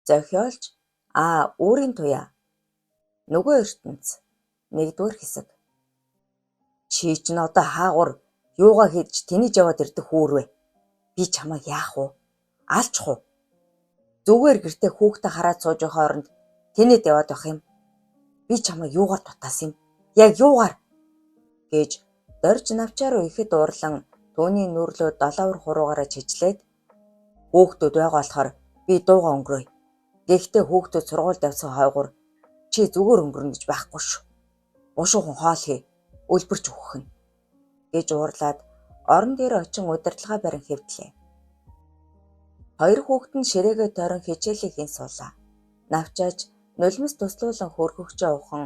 Зохиолч өөрийн туяа. Нөгөө ертөнц. 1-р хэсэг. Чи ч н одоо хаагур юугаа хийж тэнийж яваад ирдэг хүүрвэ? Би чамайг яах вэ? Алчих уу? Зүгээр гэртээ хүүхдээ хараад сууж байхаа оронд тэнэд яваад байх юм. Би чамайг юугаар дутаас юм? Яг юугаар? Гэж дорж навчаа руу ихэд уурлан түүний нүрлөө долоовор хуруугаараа чижлээд хүүхдүүд байгаа болохоор би дууга өнгөрөөе. Гэхдээ хүүхдүүд сургуульд явсан хойгуур чи зүгээр өнгөрнө гэж байхгүй шүү. Бушуухан хоол хий. Үлбэрч өгөх нь гэж уурлаад орон дээр очин удирдлагаа барин хэвдлээ. Хоёр хүүхэд нь ширээгээ тойрон хичээлийг хийн суулаа. Навчаач нулимс туслуулан хөргөгчөө ухан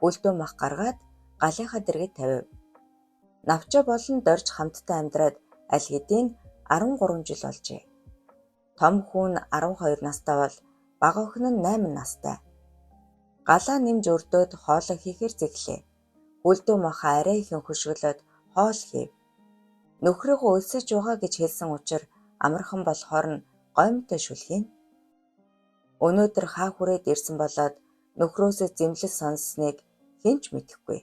үлдөө мах гаргаад галынхаа дэргэд тавив. Навчаа болон дорж хамтдаа амьдраад аль хэдийн 13 жил болжээ. Том хүн 12 настай бол бага охин нь 8 настай. Галаа нэмж өрдөөд хоолоо хийхээр зэглээ. Үлдөө махаа арай ихэн хөшгөлөөд хоол хийв. Нөхрийнхөө өлсөж байгаа гэж хэлсэн учраас амархан болохоор нь гомтой шүлхийн. Өнөөдөр хаа хүрээд ирсэн болоод нөхрөөсөө зэмлэл сонссныг хинч мэдэхгүй.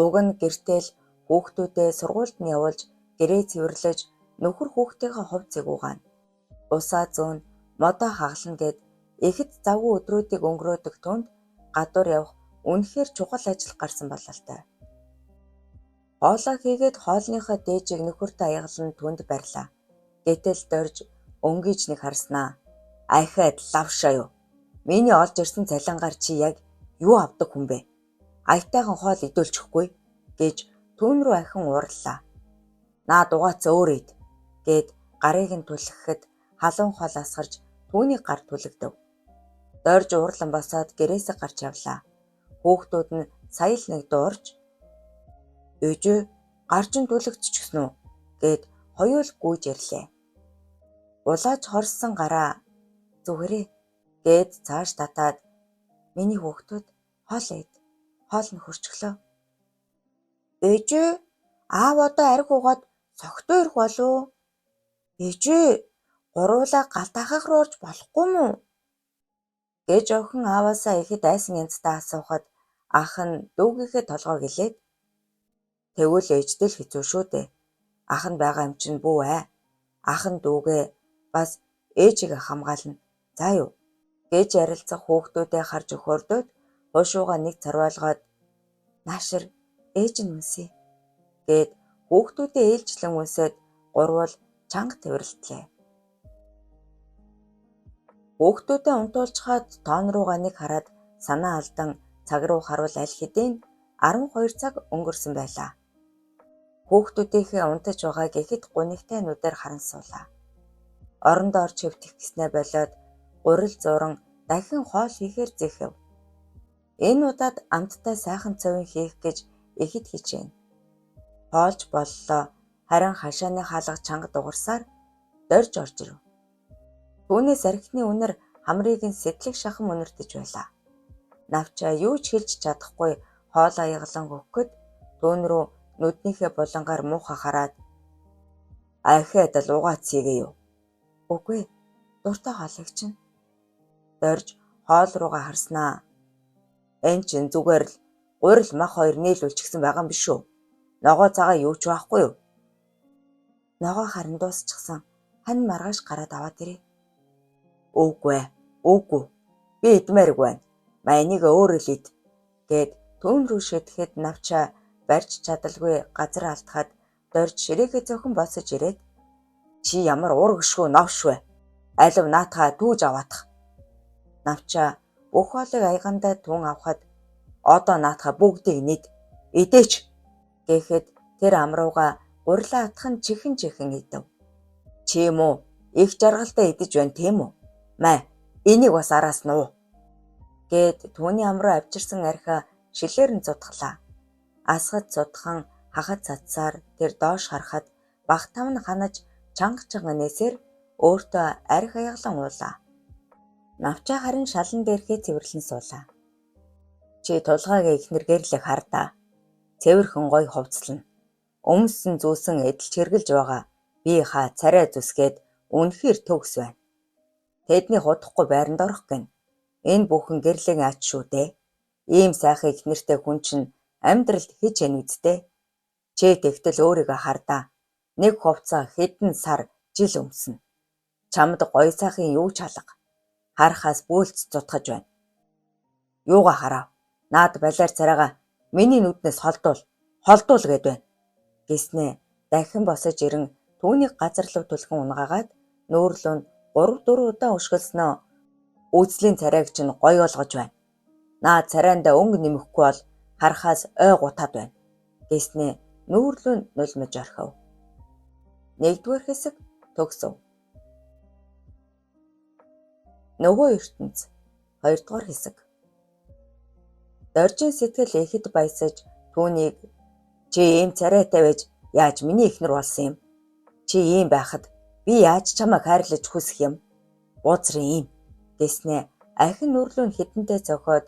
Уг нь гэртэл хүүхдүүдээ сургуульд нь явуулж гэрээ цэвэрлэж нөхөр хүүхдийнхээ хувь цэгүүгаана. Усаа зүүн модоо хагална гэд ихэд завгүй өдрүүдийг өнгөрөөдөг түнд гадуур явах үнэхээр чухал ажил гарсан бололтой. Хоолоо хийгээд хоолныхоо дээжийг нөхөртөө аягалан түнд барьлаа. Гэтэл дорж өнгийж нэг харснаа. Ахаад лавшаа юу? Миний олж ирсэн цалингаар чи яг юу авдаг хүн бэ? Аятайхан хоол идүүлчихгүй гэж түүн рүү ахин уурлаа. Наа дугаац өөр ид гэд гарыг нь түлхэхэд халуун хоол асгарч түүний гар түлэгдэв. Дорж уурлан босоод гэрээсээ гарч явлаа. Хүүхдүүд нь сая л нэг дуурж "Ээжээ, гар чинь түлэгдчихсэн үү?" гэд хоёул гүйж ирлээ. Улааж хорссон гараа "Зүгээрээ" гэд цааш татаад "Миний хүүхдүүд хоол ид. Хоол нь хөрчглөө." "Ээжээ, аав одоо арх угаад согтуу ирэх болов." "Ээжээ, гуруулаа галтайхах руу орж болохгүй мүү?" гэж охин ааваасаа ихэд айсан янзтай асуухад ах нь дүүгийнхээ толгойг илээд "Тэгвэл ээждэл хэцүү шүү дээ. Ах нь байгаа юм чинь бүү ээ. Ах нь дүүгээ бас ээжигээ хамгаална. За юу?" гэж ярилцах хүүхдүүдээ харж өхөөрдөөд хуушууга нэг царвайлгаад "Наашир ээж нь үнсээ" гэд хүүхдүүдээ ээлжлэн үнсээд гурвал чанга тэвэрлэлээ. Хүүхдүүдээ унтуулчихад тоон руугаа нэг хараад санаа алдан цаг руу харуул аль хэдийн 12 цаг өнгөрсөн байлаа. Хүүхдүүдийнхээ унтаж байгааг ихэд гунигтай нүдээр харан суулаа. Орондоо орж хөвтөх гэснээ болоод гурил зуран дахин хоол хийхээр зэхэв. Энэ удаад амттай сайхан цовын хийх гэж ихэд хичээнэ. Хоолж боллоо, харин хашааны хаалга чанга дугарсаар дорж орж ирв. Түүнээс архины үнэр хамрыг нь сэтлэг шахам үнэртэж байлаа. Навчаа юу ч хэлж чадахгүй хоолоо яглан өгөхөд түүн рүү нүднийхээ булангаар муухай хараад "Ахаад л угаац хийгээ юу?" "Үгүй, дуртай хоолыг чинь." Дорж хоол руугаа харснаа. "Энэ чинь зүгээр л гурил мах хоёр нийлүүлчихсэн байгаа юм биш үү? Ногоо цагаа юу ч байхгүй юу?" "Ногоо харин дуусчихсан. Хань маргааш гараад аваад ирье." "Үгүй ээ, үгүй. Би идмээрг байна. Энийг өөрөө л ид" гэд түүн рүү шидэхэд навчаа барьж чадалгүй газар алдахад дорж ширээгээ зөөхөн босож ирээд "Чи ямар уургшгүй новш вэ? Алив наатахаа түүж аваадах." Навчаа бүх хоолыг аягандаа түн авахад "Одоо наатахаа бүгдийг нийт. Идээч" гэхэд тэр амрууга гурилаа атхан чихэн идэв. "Чи юм уу? Их жаргалтай идэж байна тийм үү? Маа, энийг бас араас нуу" гэд түүний амруу авчирсан архиа шилээр нь зутглаа. Асгад цудхан хахад цацсаар тэр доош харахад багтам нь ханаж чанга нээсээр өөртөө арх аяглан уулаа. Навчаа харин шалан дээрхээ цэвэрлэн суулаа. "Чи тулгаагийн ихнэргээр л хардаа. Цэвэрхэн гой хувцлана. Өмсөн зүүсэн эдэлж хэргэлж байгаа. Би царай зүсгээд үнэхээр төгс байна" Тэдний худахгүй байранд орох гин. Энэ бүхэн гэрлийн ач шүү дээ. Ийм сайхан их нэртэй хүн чинь амьдралд хич хэн үздэй. Чи тэгтэл өөрийгөө хардаа. Нэг хувцас хэдэн сар жил өмснө. Чамд гоё сайхан юу ч алга. Харахаас бүлц цутгаж байна. Юугаа харав? Наад балиар царайгаа миний нүднээс холдуул гэд байна. Гэснээ дахин босож ирэн түүнийг газар руу түлхэн унгаагаад нүүрлөө 3-4 удаа өшгөлснөө үзлийн царайг чинь гоё болгож байна. Наа царайндаа өнгө нэмэхгүй бол харахаас ой гутаад байна. Гэснээ нүүрлөө нулимж орхив. 1-р хэсэг төгсөв. Нөгөө ертөнц 2-р хэсэг. Доржийн сэтгэл ихэд баясаж түүнийг чи ийм царайтай байж яаж миний эхнэр болсон юм? Чи ийм байхад би яаж чамайг хайрлаж хүсэх юм? Ууцрын ийм гэснээ ахин нүрлүүн хитэнтэй цохоод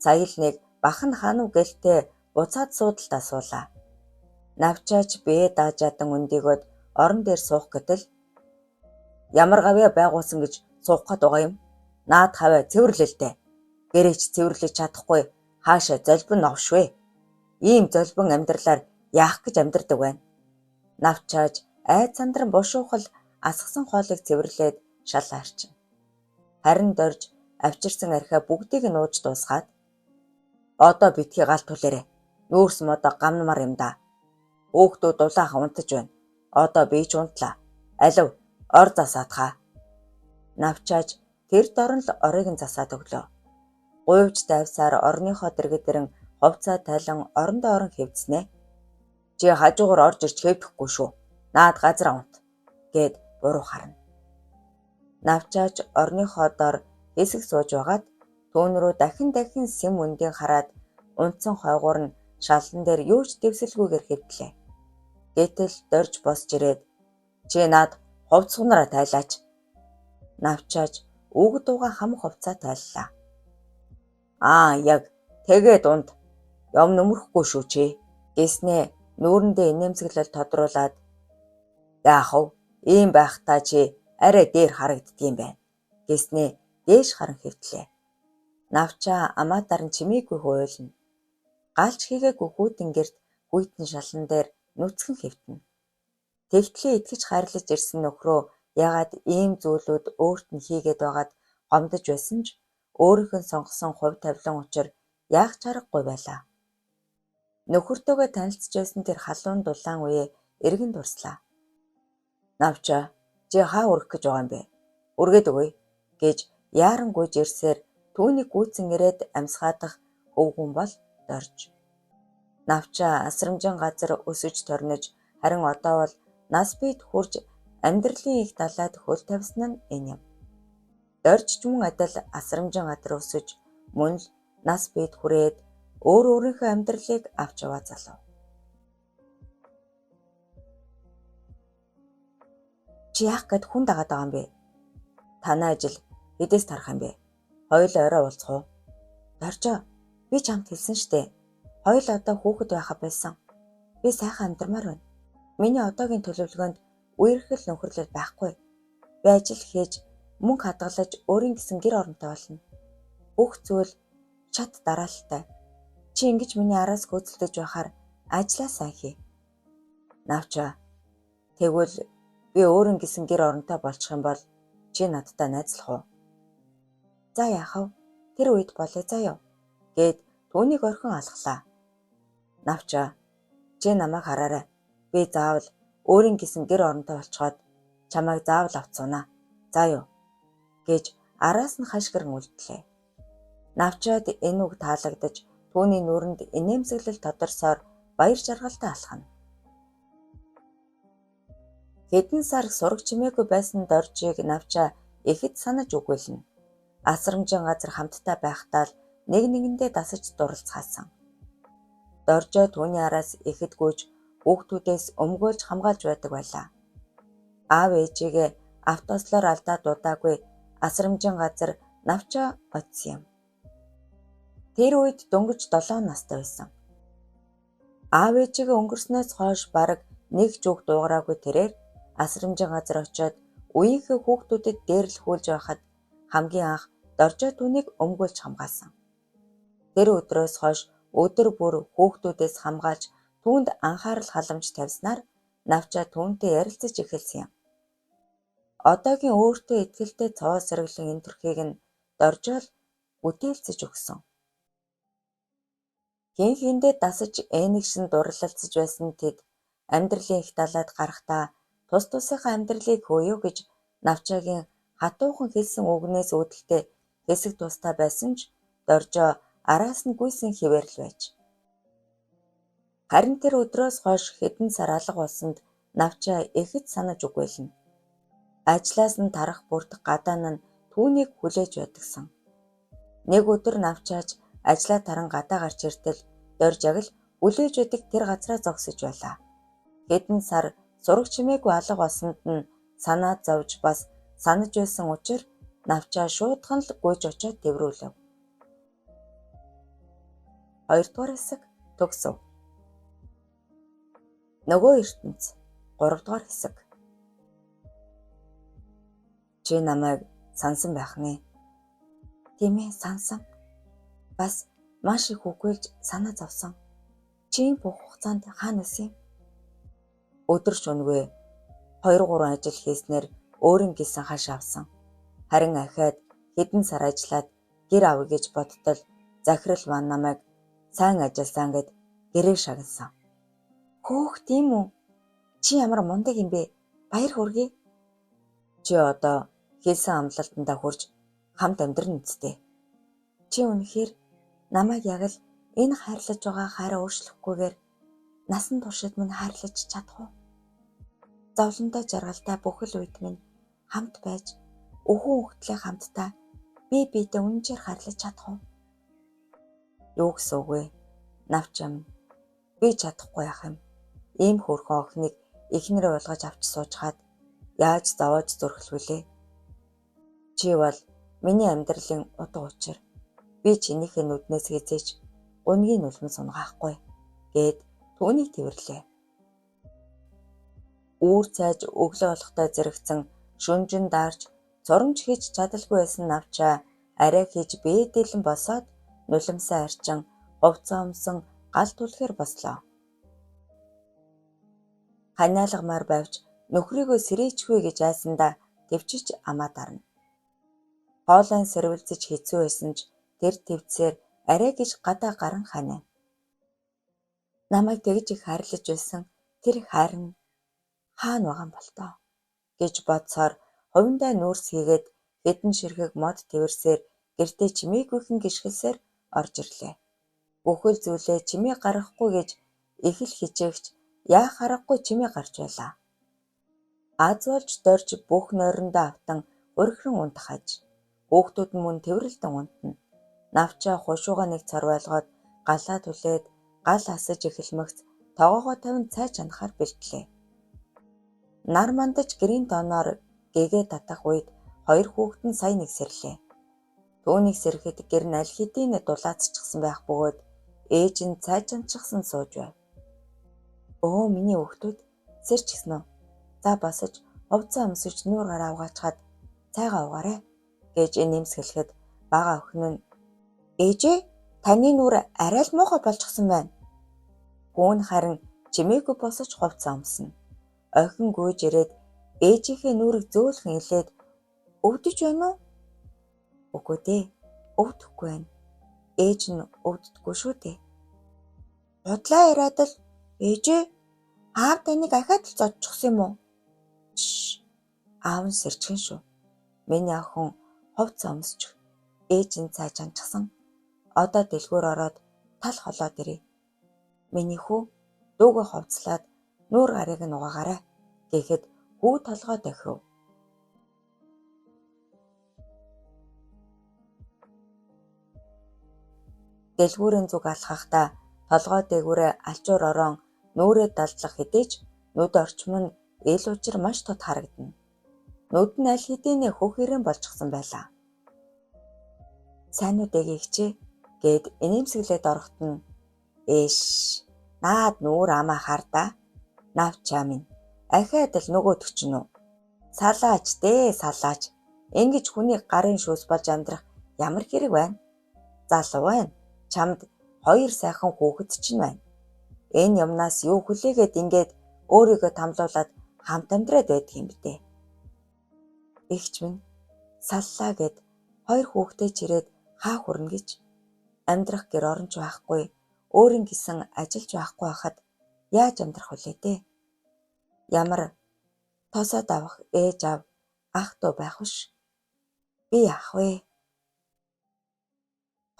саялныг бахан ханав гэлтэй буцаад суудалд асуулаа. Навчаач бие даажаадан өндөгөөд орон дээр суух гэтэл ямар гавья байгуулсан гэж суух гээд байгаа юм? Наад хаваа цэвэрлэлтэй. Гэрээч цэвэрлэж чадахгүй хаашаа золбин новшвэ. Ийм золбин амьдралаар яах гэж амьдрдаг байна. Навчааж айд сандран бушуухал асгасан хоолыг цэвэрлээд шал харчин. Харин дорж авчирсан архиа бүгдийг нь ууж дуусгаад одоо битгий галт түлээрэ. Нүүрс модоо гамнамар юм да. Өөхтүүд улаахан унтаж байна. Одоо би ч унтлаа. Алив ор засаадхаа. Навчааж тэр дорн л орыг нь засаад өглөө. Гуйвж давсаар орныхоо дэргэдэрэн хувцаа тайлан орондоо орон хэвдснэ. Чи хажуугаар орж ирч хэвдэхгүй шүү. Наад газар унт гэд буруу харна. Навчааж орныхоо дор хэсэг сууж байгаад түүн рүү дахин сэм үндийн хараад унтсан хойгуур нь шалан дээр юу ч дэвсэлгүйгээр хэвдлээ. Гэтэл дорж босч ирээд чи наад хувцсгнараа тайлаач. Навчааж үг дууга хам хувцаа тайллаа. Яг тэгээд унд юм нөмөрөхгүй шүү чи гэснээ нүүрэндээ инээмсэглэл тодруулаад яахав ийм байхдаа чи арай дээр харагддгийм байна гэснээ дээш харан хэвтлээ. Навчаа амаатар нь чимээгүй хуйлна. Галч хийгээгүй хүүтэн гэрт гүйтэн шалан дээр нүцгэн хэвтэнэ. Тэгтлээ итгэж хайрлаж ирсэн нөхрөө ягаад ийм зүйлүүд өөрт нь хийгээд байгаад гомдож байсан ч өөрийнх нь сонгосон хувь тавилан учир яах чаргагүй байлаа. Нөхөртөөгөө танилцчихсан тэр халуун дулаан үе эргэн дурслаа. Навчаа чи хаа өрөх гэж байгаа юм бэ? Үргээд өгье гэж яаран гүйж ирсээр түүнийг гүйцэн ирээд амсгаадах өвгөн бол дорж. Навчаа асрамжийн газар өсөж торнож харин одоо бол нас бийд хурж амьдралын их далайд хөл тавьсан нь энэ юм. Дорж ч мөн адил асрамжийн газар өсөж мөн л нас бийд хүрээд өөрийнхөө амьдралыг авч яваа залуу. Чи яах гээд хүн дагаад байгаа юм бэ? Танай ажил эдээс тарах юм бэ? Хоёул орой уулзах уу? Доржоо би чамд хэлсэн штэ. Хоёул одоо хүүхэд байхаа байсан. Би сайхан амьдрмаар байна. Миний одоогийн төлөвлөгөөнд үерхэл нөхөрлөл байхгүй. Би ажил хийж мөнгө хадгалж өөрийн гэсэн гэр оронтой болно. Бүх зүйл чад дараалалтай. Чи ингэж миний араас гүйцэлдэж байхаар ажлаа сайн хий. Навчаа тэгвэл би өөрийн гэсэн гэр оронтой болчих юм бол чи надтай найзлах уу? За яахав? Тэр үед болъё заяа гэд түүнийг орхин алхлаа. Навчаа чи намайг хараарай. Би заавал өөрийн гэсэн гэр оронтой болцоход чамайг заавал авцуунаа. За юу гэж араас нь хашгирэн үлдлээ. Навчаад энэ үг таалагдаж түүний нүрэнд инээмсэглэл тодорсоор баяр жаргалтай алхана. Хэдэн сар сураг чимээгүй байсан доржийг навчаа ихэд санаж үгүйлнэ. Асрамжийн газар хамтдаа байхдаа л нэгэндээ дасаж дурлцгаасан. Доржоо түүний араас ихэд гүйж хүүхдүүдээс өмгөөлж хамгаалж байдаг байлаа. Аав ээжигээ автослоор алдаад удаагүй асрамжийн газар навчаа очсон юм. Тэр үед дөнгөж 7 настай байсан. Аав ээжигээ өнгөрснөөс хойш бараг нэг ч үг дуугараагүй тэрээр асрамжийн газар очиод Үеийнхээ хүүхдүүдэд дээрлэхүүлж байхад хамгийн анх Доржоо түүнийг өмгөөлж хамгаалсан. Тэр өдрөөс хойш өдөр бүр хүүхдүүдээс хамгаалж түүнд анхаарал халамж тавьснаар Навча түүнтэй ярилцаж эхэлсэн юм. Одоогийн өөртөө итгэлтэй цаваа сэргэлэн энэ төрхийг нь Доржоо л бүтээлцэж өгсөн. Хин хиндээ дасаж ээнэгшин дурлалцж байсан тэд амьдралын их далайд гарахдаа тус тусынхаа амьдралыг хөөё гэж Навчагийн хатуухан хэлсэн үгнээс үүдэлтэй хэсэг тустай байсан ч Доржоо араас нь гүйсэн хിവэр л байж. Харин тэр өдрөөс хойш хэдэн сар алга болсонд Навча ихэд санаж үгвэлнэ. Ажлаас нь тарах бүрт гадаа нь түүнийг хүлээж байдагсан. Нэг өдөр Навчаач ажлаа таран гадаа гарч иртэл Доржоог л хүлээж байдаг тэр газраа зогсож байлаа. Хэдэн сар сураг чимээгүй алга болсонд нь санаа зовж бас санаж байсан учраас Навчаа шуудхан л гүйж очиод тэврүүлв. 2 дугаар хэсэг төгсөв. Нөгөө ертөнц 3 дугаар хэсэг. Чи намайг сансан байх нэ. Тийм ээ, сансан. Бас маш их үгүүлж санаа зовсон. Чи бүх хугацаанд хаана байсан юм? Өдөр шөнөгүй 2-3 ажил хийснээр өөрийн гисэн хаш авсан. Харин ахаад хэдэн сар ажиллаад гэр авъя гэж бодтол захирал маань намайг сайн ажилласан гэд гэрээ шагнасан. Хөөх тийм үү? Чи ямар мундаг юм бэ? Баяр хүргэе. Чи одоо хэлсэн амлалтандаа хүрж хамт амьдрын үсттэй. Чи үнэхээр намайг яг л энэ хайрлаж байгаа хайраа өөрчлөхгүйгээр насан туршид минь хайрлаж чадах уу? Зовлонтой жаргалтай бүхэл үед минь хамт байж өхөн хөлтлээ хамтдаа бие биедээ үнэнчээр хайрлаж чадах уу? Юу гэсэн үг вэ? Навчаа минь би чадахгүй яах юм? Ийм хөөрхөн охиныг эхнэрээ болгож авч суужгаад яаж зовоож зөрхлвүлээ? Чи бол миний амьдралын утга учир. Би чинийхээ нүднээс хизээч гунгийн нулимс сунгаахгүй гэд түүнийг тэвэрлээ. Үүр цайж өглөө болохтой зэрэгцэн шүнжин даарч цурамж хийж чадалгүй байсан Навчаа арай хийж бээдэлэн босоод нулимсаа арчин хувцас өмсөн гал түлхээр бослоо. Ханиалгамаар байвч нөхрийгөө сэрээчгүй гэж айсандаа төвчиж амаа дарна. Хоолойн сэрвэлзэж хэцүү байсан ч тэр төвцээр арай гэж гадаа гарan ханаа. Намайг тэгж их хайрлаж байсан тэр хайр нь хаана байгаа юм бол тоо гэж бодсоор хувиндаа нүүрс хийгээд хэдэн ширхэг мод тэрсээр гэртээ чимээгүйхэн гიშгэлсээр орж ирлээ. Бүхэл зүйлээ чимээ гаргахгүй гэж их л хичээгч яах аргагүй чимээ гарч байлаа. Аз болж дорж бүх нойрондоо автан өргөрөн унтах аж. Хүүхдүүд нь мөн тэрвэрлдэн унтна. Навчаа хушуугаа нэг цар байлгаад галаа түлээд гал асаж эхэлмэгц тоогоогоо тавин цай чанахаар бэлтлээ. Нар мандаж гэрийн тооноор гэгээ татах үед 2 хүүхэд нь сая нэг сэрлээ. Түүнийг сэрэхэд гэр нь аль хэдийн дулаацчихсан байх бөгөөд ээж нь цай чанчихсан сууж байв. Өө миний хүүхдүүд сэрч гисэн үү? За босож хувцас өмсөж нүүр гараа угаачаад цайгаа угаарай гэж нэмсгэлэхэд бага охин нь ээжээ таны нүур арай л муухай болчихсон байна. Хүүн харин чимээгүй босож хувцас өмснө. Охин гүйж ирээд ээжийнхээ нүрийг зөөлхөн илээд өвдөж байна уу? Үгүй дээ, өвдөхгүй байна. Ээж нь өвддөггүй шүү дээ. Бодлаа яриад л ээжээ аав таныг ахаад л зодчихсан юм уу? Аав нь сэрчгэн шүү. Миний охин хувцас өмсч ээж нь цай чанчихсан. Одоо дэлгүүр ороод тал холоод ирээ. Миний хүү дүүгээ хувцлаад нүүр гарыг нь угаагаарай гэхэд хүү толгой дохив. Дэлгүүрийн зүг алхахдаа толгой дээгүүрээ алчуур орон нүрээ далдлах хэдийч нүд орчим нь ил учир маш тод харагдана. Нүд нь аль хэдийн хөхөрэн болчихсон байлаа. Сайн уу дээгийгчээ гэд инээмсэглээд орохт нь эш наад нүүр амаа хардаа. Навчаа минь ахаад л нөгөөдөг ч нү Салаач дээ, салаач. Ингэж хүний гарын шүүс болж амьдрах ямар хэрэг байна? Залуу байна. Чамд 2 сайхан хүүхэд чинь байна. Энэ юмнаас юу хүлээгээд ингээд өөрийгөө тамлуулаад хамт амьдраад байдаг юм бэ дээ. Игч минь саллаа гэд 2 хүүхдээ чирээд хаа хүрнэ гэж амьдрах гэр оронч байхгүй, өөрийн гисэн ажиллаж байхгүй хахад яаж амьдрах вүлээ дээ? Ямар тосоод авах ээж аав ах дүү байх вш. Би яах вэ?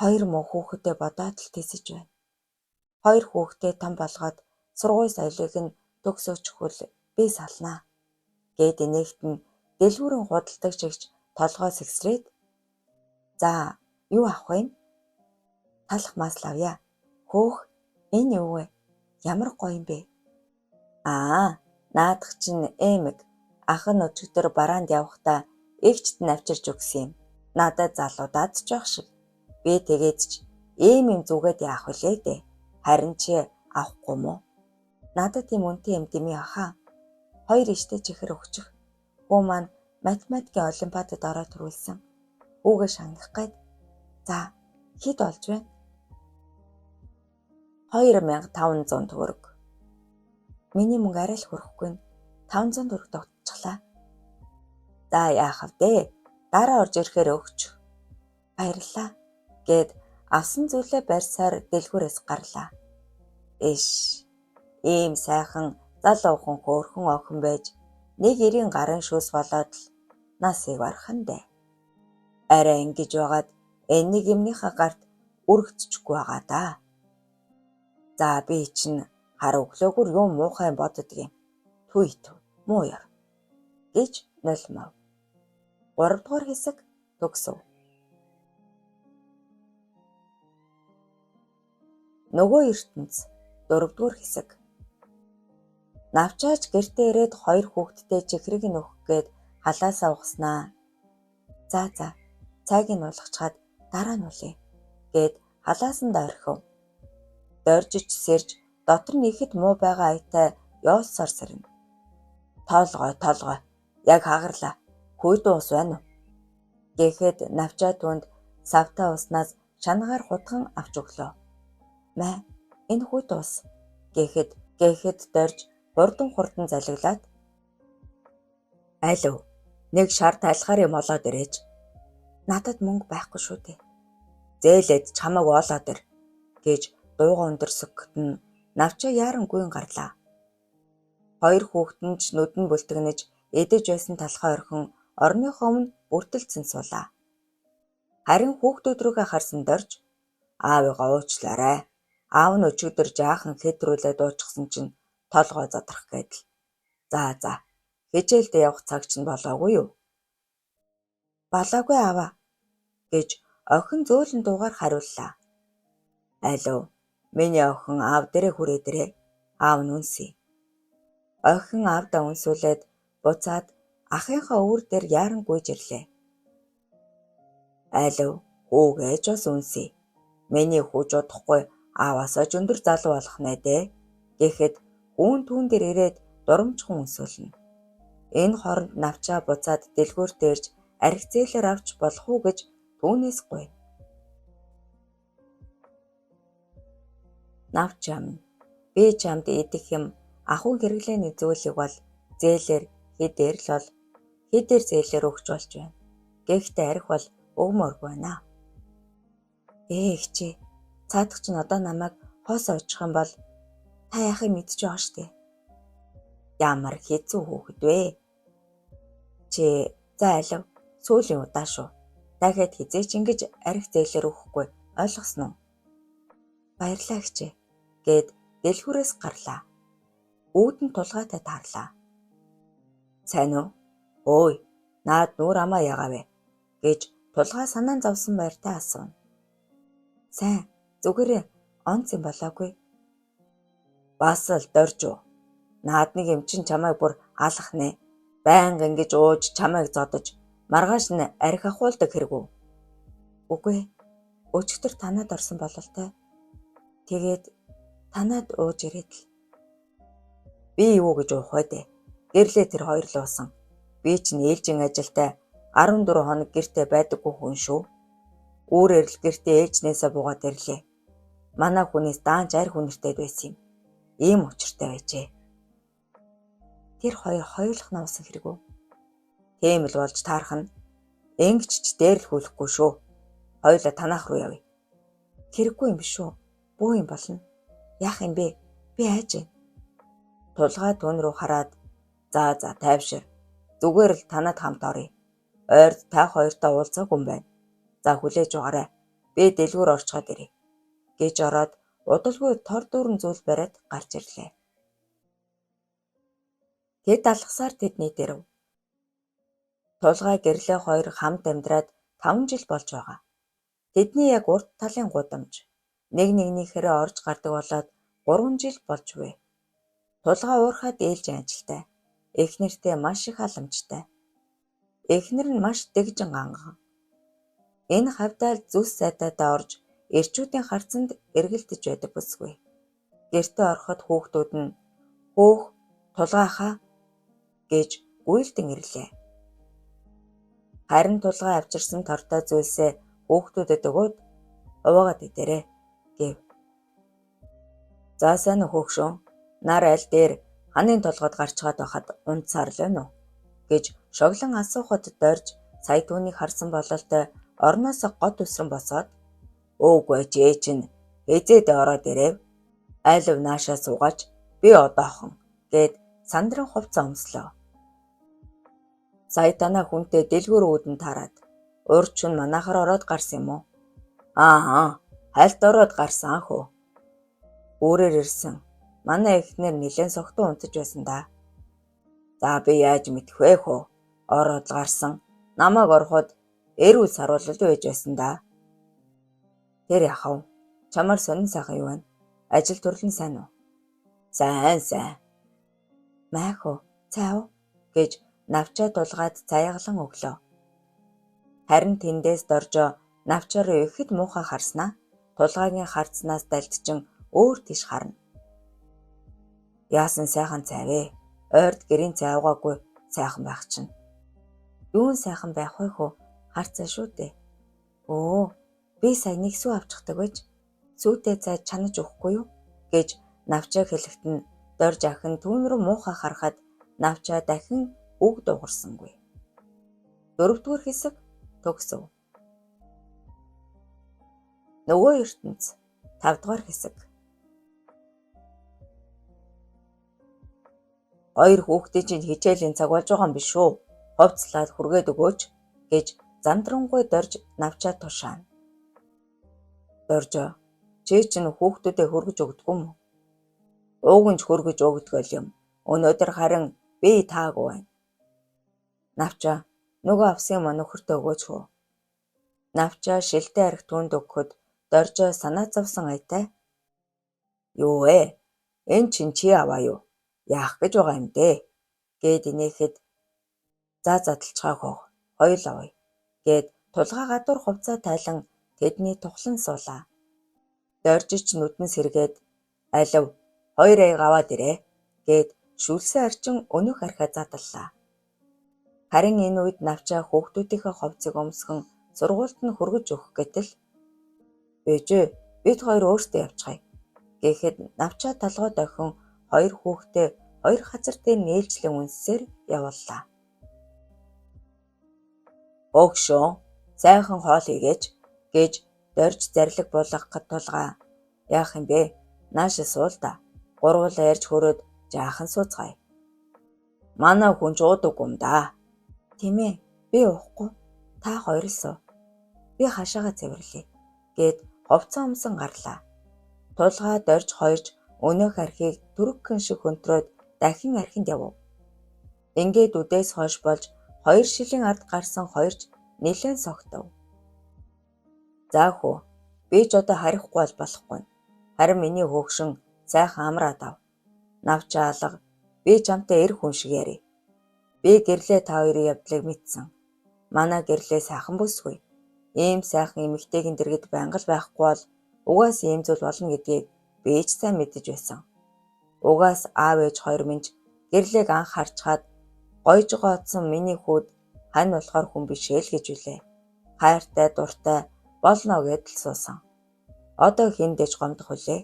2 муу хүүхэдээ бодоод л тэсэж байна. 2 хүүхдээ том болгоод сургууль соёлыг нь төгсөөчихвөл би салнаа. Гээд энийгт нь дэлгүүрэн худалдаг чигч толгой сэгсрээд за юу авах вэ? Талах масл авъя. Хөөх, энэ юу вэ? Ямар гоё юм бэ? Наадах чинь эмэг ах нь өчигдөр бараанд явахдаа эгчт нь авчирч өгсөн юм. Надад залуудаад ч байх шиг. Би тэгээд ч ийм юм зүгээд яах вүлээ дээ. Харин чи авахгүй мó? Надад тийм үнэтэй юм дими ахаа. 2 иштэй чихэр өгчих. Хүү маань математикийн олимпиадад ороод төрүүлсэн. Хүүгээ шангах гээд. За, хэд болж байна? 2500 төгрөг. Миний мөнгө арай л хүрэхгүй нь 500 төгрөг тогтчихлаа. За яах вэ? Дараа орж ирэхээр өгч. Баярлалаа гэд авсан зүйлээ барьсаар дэлгүүрээс гарлаа. Иш, ийм сайхан залуухан хөөрхөн охин байж 1.90 гарын шүүс болоод л насыг барах нь дээ. Арай ингэж байгаад энэ нэг юмныхаа гарт үргэлжчихгүй байгаа да. За би чинь хар өглөөгөр юм муухай боддог юм. Түй муу яр гэж нулимав. 3 дугаар хэсэг төгсөв. Нөгөө ертөнц 4 дугаар хэсэг. Навчааж гэртээ ирээд 2 хүүхэдтэй чихрийг нь өгөх гээд халаасаа угаснаа. За цайг нь уулгачаад дараа нь үлээ гээд халаасанд орхив. Доржиж сэрж дотор нь ихэд муу байгаа аятай ёолсоор сэрнэ. Толгой яг хагарлаа. Хүйд ус байна уу? Гэхэд навчаа түнд савтаа уснаас шанагаар хутган авч өглөө. Маа энэ хүйд ус гэхэд дорж хурдан залглаад алив нэг шар талхаар юм олоод ирээч. Надад мөнгө байхгүй шүү дээ. Зээлээд чамайг олоод ир гэж дууга өндөрсөгт нь навчаа яарангүй гарлаа. 2 хүүхэд нь ч нүдэн бүлтгнэж эдэж байсан талхаа орхин орныхоо өмнө бүртэлцэн суулаа. Харин хүүхдүүд рүүгээ харсан дорж аавыгаа уучлаарай. Аав нь өчигдөр жаахан хэтрүүлээд уучсан чинь толгой задрах гэдэл. За хичээлдээ явах цаг чинь болоогүй юу? Болоогүй аваа гэж охин зөөлөн дуугаар хариуллаа. Алив миний охин аав дээрээ хүрээд ирээ. Аав нь үнсээ. Охин аавдаа үнсүүлээд буцаад ахынхаа өвөр дээр яарангуйж ирлээ. Алив хүүгээж бас үнсээ. Миний хүү жуудахгүй ааваасаа ч өндөр залуу болох нэ дээ. Гэхэд үүн түүн дээр ирээд дурамчхан үнсүүлнэ. Энэ хооронд навчаа буцаад дэлгүүрт ирж арх зээлэр авч болох уу гэж түүнээс гуй. Навчаа минь би чамд идэх юм ахуй хэрэглээний зүйлийг бол зээлэр хэдээр л бол хэдээр зээлэр өгч болж байна. Гэхдээ арх бол өгмөргүй байна. Хичээ цаадах чинь одоо намайг хоосоо очих юм бол та яахыг мэдчихэж байгаа штэ. Ямар хэцүү хүүхэд вэ? Чи за алив сүүлийн удаа шүү. Дахиад хизээч ингэж арх зээлэр өгөхгүй ойлгосноо? Баярлалаа хичээ гэд дэлгүүрээс гарлаа. Үүдэн тулгаатай таарлаа. Сайн уу? Ой, наад нүүр амаа ягаавэ гэж тулгаа санаан зовсон байртай асуув. Сайн, зүгээрээ онц юм болоогүй. Бас л дорж уу. Наад нэг юм чин чамайг бүр алах нэ. Байнга ингэж ууж чамайг зодож маргааш нь арх ахуулдаг хэрэг үү? Үгүй. Өчигдөр танаад орсон бололтой. Тэгээд танаад ууж ирээд л. Би юу гэж уух вэ дээ? Гэрлээ тэр хоёр л уусан. Би чинь ээлжийн ажилтай 14 хоног гэртээ байдаггүй хүн шүү. Үүрээр л гэртээ ээлжнээсээ буугаад ирлээ. Манай хүнээс даанч арь хүнэртэй байсан юм. Ийм учиртай байжээ. Тэр хоёр хоёулах навсан хэрэг үү? Тийм л болж таарах нь. Энгч дээр л хүлэхгүй шүү. Хоёулаа танах руу явъя. Хэрэггүй юм биш үү? Бүү юм болно. Яах юм бэ? Би айж байна. Тулгай түүн рүү хараад за тайвшир. Зүгээр л танад хамт оръё. Ойрд та хоёртой уулзах хүн байна. За хүлээж угаарай. Би дэлгүүр орчход ирье. Гэж ороод удалгүй тор дүүрэн зүйл бариад гарч ирлээ. Тэд алхасаар тэдний дэрв. Тулгай гэрлээ хоёр хамт амьдраад 5 жил болж байгаа. Тэдний яг урд талын гудамж нэг нэгнийхээрээ орж гардаг болоод 3 жил болж буй. Тулгай уурхаад ээлжийн ажилтай. Эхнэртэй маш их халамжтай. Эхнэр нь маш дэгжин ганган. Энэ хавьдаал зүс сайдадаа орж эрчүүдийн харцанд эргэлдэж байдаг бүсгүй. Гэртээ ороход хүүхдүүд нь "Хөөх, тулгайхаа" гэж гуйлдэн ирлээ. Харин тулгай авчирсан тортой зүйлсээ хүүхдүүдэд өгөөд "Уваагаад идээрэй" гэв. За сайн уу хөөхшөө. Нар аль дээр ханын толгойд гарчгаад байхад унтсаар л байна уу? Гэж шоглон асуухад дорж сая түүнийг харсан бололтой орноосоо гот үсрэн босоод "Өөгүй ээ чинь эзээд ороод ирэв. Айлв наашаа суугаач би одоохон" гэд сандран хувцас өмслөө. Сая танаа хүнтэй дэлгүүр үүдэн таарад урд шөнө манайхаар ороод гарсан юм уу? Аа, хальт ороод гарсан хөө. Үүрээр ирсэн. Манай эхнэр нилээн согтуу унтаж байсан да. За би яаж мэдэх вэ хөө? Ороод л гарсан. Намайг ороход эрүүл саруулал байж байсан да. Тэр яхав? Чамаар сонин сайхан юу байна? Ажил төрлөн сайн уу? Сайн. Майхөө, цаав гэж навчаа тулгаад цаяглан өглөө. Харин тэндээс доржоо навчаар ихэд муухай харснаа тулгайгийн харцнаас дальдчин өөр тийш харна. Яасан сайхан цайвэ? Ойрд гэрийн цай аваагүй сайхан байх чинь. Юун сайхан байх вэ хөө? Харцаа шүү дээ. Өө, би сая нэг сүү авчихдаг байж. Сүүтэй цай чанаж өгөхгүй юу? Гэж навчаа хэлэхэд нь дорж ахин түүн рүү муухай харахад навчаа дахин үг дуурсангүй. 4-р хэсэг төгсөв. Нөгөө ертөнц 5-р хэсэг. Хоёр хүүхдээ чинь хичээлийн цаг болж байгаа юм биш үү? Хувцлаад хүргээд өгөөч гэж замдрангуй дорж навчаа тушаана. Доржоо, чи чинь хүүхдүүдэд хөргөж өгдөг юм уу? Уугнж хөргөж өгдөг юм. Өнөөдөр харин би таагүй байна. Навчаа, нөгөө авсан юм нөхөртөө өгөөч хөө. Навчаа шилтэй арх түүнд өгөхөд доржоо санаа зовсон айтай. Юу вэ? Энд чинь чи аваа юу? Яах гэж байгаа юм дээ? Гэд инээхэд за задлцгаа хөө. Хоёул авъя. Гэд тулгай гадуур хувцаа тайлан тэдний тухлан суулаа. Доржиж нүдэн сэргээд "Алив, 2 аяг аваад ирээ" гэд шүлсэн арчин өнөх архиа задлаа. Харин энэ үед навчаа хүүхдүүдийнхээ хувцсыг өмсгөн сургуульд нь хөргөж өгөх гэтэл "Бэжээ, бид хоёр өөрсдөө явчихъя" гэхэд навчаа толгой дохин 2 хүүхдээ 2 хазар дээр нээлжлэн үнсээр явууллаа. "Хөөхшөө, сайхан хоол хийгээч" гэж дорж зарлиг буулгахад тулгай "Яах юм бэ? Наашаа суул да. Гурвуулаа ярьж хөрөөд жаахан сууцгаая. Манай хүн ч уудаггүй юм да." "Тийм ээ, би уухгүй. Та хоёр л суу. Би хашаага цэвэрлэе" гэд хувцас өмсөн гарлаа. Тулгай дорж хоёрж өнөөх архийг түргхэн шиг хөнтрөөд дахин архинд явв. Ингээд үдээс хойш болж 2 шилийн ард гарсан хоёрч нилээн согтов. "За хөө, би ч одоо харихгүй бол болохгүй. Харин миний хөөгшин сайхан амраад ав. Навчаа алга, би чамтай эр хүн шиг ярив. Би гэрлээ та хоёрын явдлыг мэдсэн. Манай гэрлээ сайхан бүсгүй. Ийм сайхан эмэгтэйгэн дэргэд байнга л байхгүй бол угаас ийм зүйл болно гэдгийг би ч сайн мэдэж байсан. Угаас аав ээж хоёр минь гэрлээг анх харчхаад Гойжгоо отсон миний хүүд хань болохоор хүн биш ээ л гэж үлээ. Хайртай, дуртай болно гэдэл суусан. Одоо хиндэж гомдох үлээ.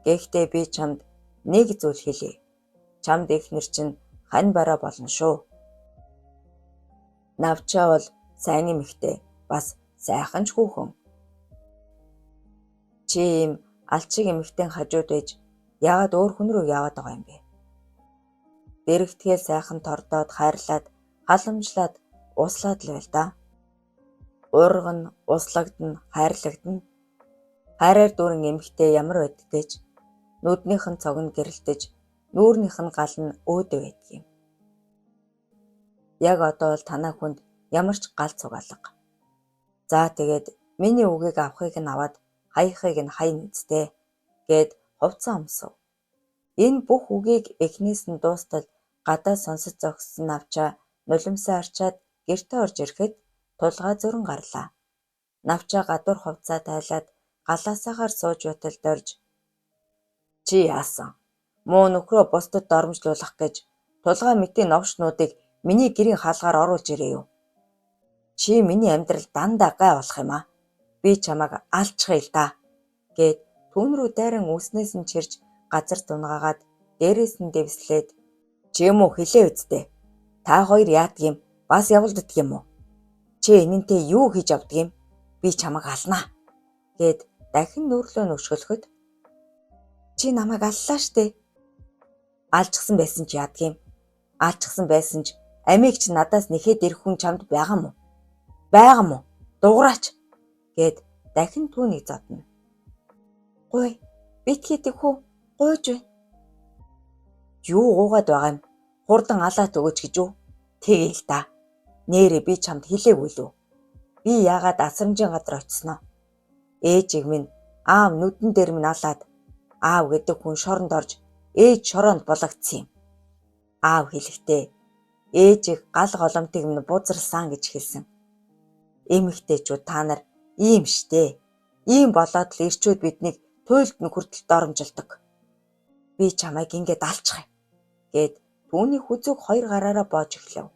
Гэхдээ би чамд нэг зүйл хэлье. Чамд ихнэр чинь хань бараа болно шүү. Навчаа бол сайн эмэгтэй, бас сайхан ч хүүхэн. Чи ийм алчиг эмэгтэй хажууд байж яагаад өөр хүн рүү яваад байгаа юм бэ? Дэрэгтгэл сайхан тордоод хайрлаад халамжлаад услаад л байл да. Уурган, услагдана, хайрлагдана. Хайраар дүүрэн эмэгтэй ямар байддэж, нүднийх нь цог нь гэрэлтэж, нүүрнийх нь гал нь өөдөө байдаг юм. Яг одоо бол танаа хүнд ямар ч гал цуг алга. За тэгээд миний үгийг авахыг нь аваад хаяхыг нь хаяна үсттэй гэд хувцсан өмсөв. Энэ бүх үгийг эхнээс нь дуустал гадаа сонсож зогссон Навчаа нулимсаа арчаад гэртээ орж ирэхэд тулгаа зөрөн гарлаа. Навчаа гадуур хувцаа тайлаад галаасаагаар сууж байтал дорж чи яасан? Муу нөхрөө бусдад дормжлуулах гэж тулгаа мэтийн новшнуудыг миний гэрийн хаалгаар оруулж ирээ юу? Чи миний амьдрал дандаа гай болох юм аа. Би чамайг алчхая л да гэд түүн рүү дайран үснээс нь чирж газар дунгаагаад дээрээс нь дэвслээд чи юм уу хэлээ үсттэй. Та хоёр яадаг юм? Бас явуулдаг юм уу? Чи энэнтэй юу хийж авдаг юм? Би чамайг алнаа гэд дахин нүүрлөө нөшгөлөхөд чи намайг аллаа штэ. Алчсан байсан ч яадаг юм? Алчсан байсан ч амийг чи надаас нэхэд ирэх хүн чамд байгаа мó? Байгаа мó? Дуураач гэд дахин түүнийг зодно. Гуй, битгий тэхүү, гуйж бай. Юу гуугаад байгаа юм? Хурдан алаат өгөөч гэж үү? Тэгээл да. Нээрээ би чамд хэлээгүй лүү. Би яагаад асрамжийн газар очсноо? Ээжийг минь аав нүдэн дээр минь алаад аав гэдэг хүн шоронд орж ээж шороонд булагдсан юм. Аав хэлэхдээ ээжийг гал голомтыг минь бузралсан гэж хэлсэн. Эмэгтэйчүүд та нар ийм штэ. Ийм болоод л ирчүүд биднийг туйлд нь хүртэл доромжилдог. Би чамайг ингээд алчхай гэд түүний хүзүүг хоёр гараараа боож эхлэв.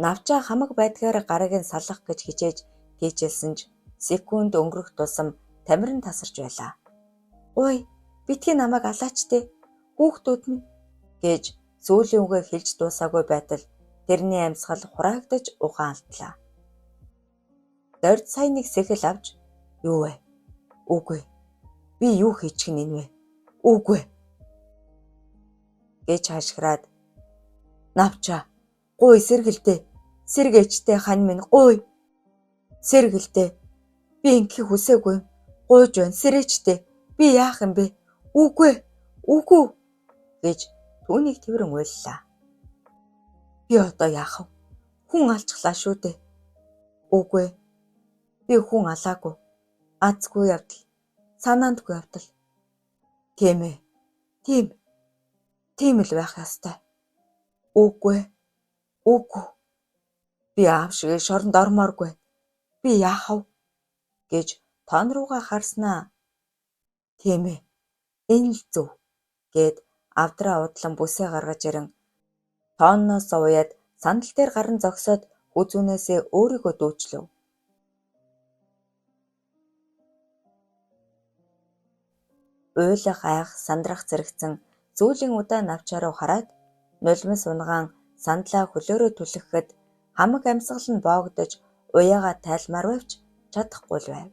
Навчаа хамаг байдгаар гарыг нь салгах гэж хичээж тийчэлсэн ч секунд өнгөрөх тусам тамирын тасарч байлаа. Ой, битгий намайг алаачтэй. Хүүхдүүд минь гэж сүүлийн үгээ хэлж дуусаагүй байтал тэрний амьсгал хураагдаж ухаан алтлаа. Дорд сайн нэг сэхэл авч юу вэ? Үгүй. Би юу хийчих нь вэ? Үгүй. гэж хашгираад Навчаа гуй сэргэлдээ. Сэргээчтэй хань минь гуй. Сэргэлдээ. Би ингэхийг хүсээгүй. Гуйж байна сэрээчтэй. Би яах юм бэ? Үгүй. Үгүй гэж түүнийг тэрэн уйллаа. Би одоо яах вэ? Хүн алчглаа шүү дээ. Үгүй. Би хүн алаагүй. Азгүй явдал. Санаандгүй явдал. Тийм ээ. Тийм л байх ёстой. Үгүй. Үгүй. Би аав шиг шоронд ормооргүй. Би яах вэ? гэж тон руугаа харснаа. Тийм ээ. Энэ л зөв гэд авдраа удлан бүсээ гаргаж ирэн тооноос уяад сандал дээр гаран зогсоод хүзүүнээсээ өөрийгөө дүүчлэв. Уйлах айх сандрах зэрэгцэн зүүлийн удаа Навчаа руу хараад нулимс унгаан сандлаа хөлөөрөө түлхэхэд хамаг амьсгал нь боогдож уяагаа тайлмаар байвч чадахгүй л байв.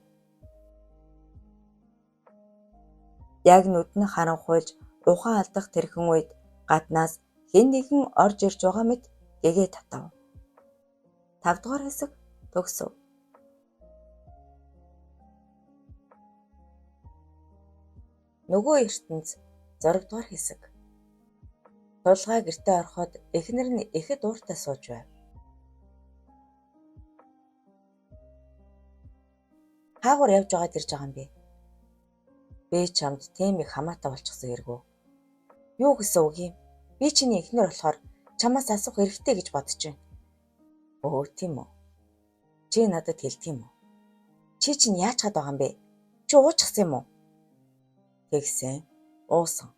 Яг нүдэн харанхуйлж ухаан алдах тэрхэн үед гаднаас хэн нэгэн орж ирж байгаа мэт гэгээ татав. 5 дугаар хэсэг төгсөв. Нөгөө ертөнц 6 дугаар хэсэг. Тулгаа гэртээ ороход эхнэр нь ихэд ууртай сууж байв. Хаагур явж байгаад ирж байгаа юм бэ? Би чамд тийм их хамаатай болчихсон эргүү. Юу гэсэн үг юм? Би чиний эхнэр болохоор чамаас асуух хэрэгтэй гэж бодож байна. Өө тийм үү? Чи надад хэлдэг юм уу? Чи чинь яаж чад байгаа юм бэ? Чи уучихсан юм уу? Тэгсэн. Уусан.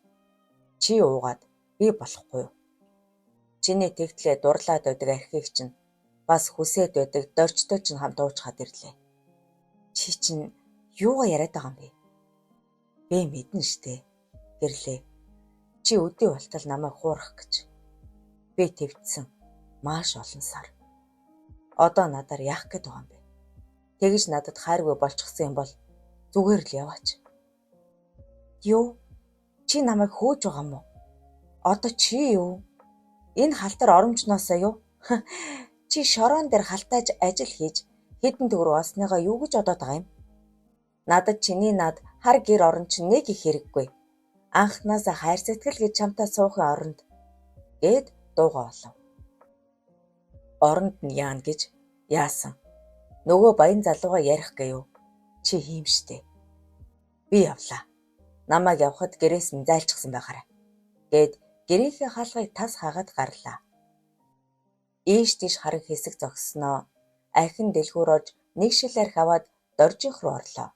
Чи уугаад би болохгүй юу? чиний тэгтлээ дурлаад байдаг архийг чинь бас хүсээд байдаг дорчтой чинь хамт уучхад ирлээ. Чи чинь юугаа яриад байгаа юм бэ? Би мэднэ штэ гэрлээ. Чи өдөө болтол намайг хуурах гэж. Би твцсэн маш олон сар. Одоо надаар яах гээд байгаа юм бэ? Тэгж надад хайргүй болчихсон юм бол зүгээр л яваач. Юу? Чи намайг хөөж байгаа юм уу? Одоо чи юу? Энэ халтар оромжноосоо юу? Чи шороон дээр халтааж ажил хийж хэдэн төгрөг олсныгаа юу гэж бодоод байгаа юм? Надад чиний над хар гэр орон чинь нэг их хэрэггүй. Анхнаасаа хайр сэтгэл гэж чамтай суухын оронд гээд дуугаа олов. Оронд нь яана гэж яасан? Нөгөө баян залууга ярих гэв. Чи хийм штэ. Би явлаа. Намайг явхад гэрээс минь зайлчихсан байхаарай. Гээд гэрийнхээ хаалгыг тас хаагаад гарлаа. Ийш тийш хараг хэсэг зогссноо. Ахин дэлгүүр орж нэг шил арх аваад доржийнх руу орлоо.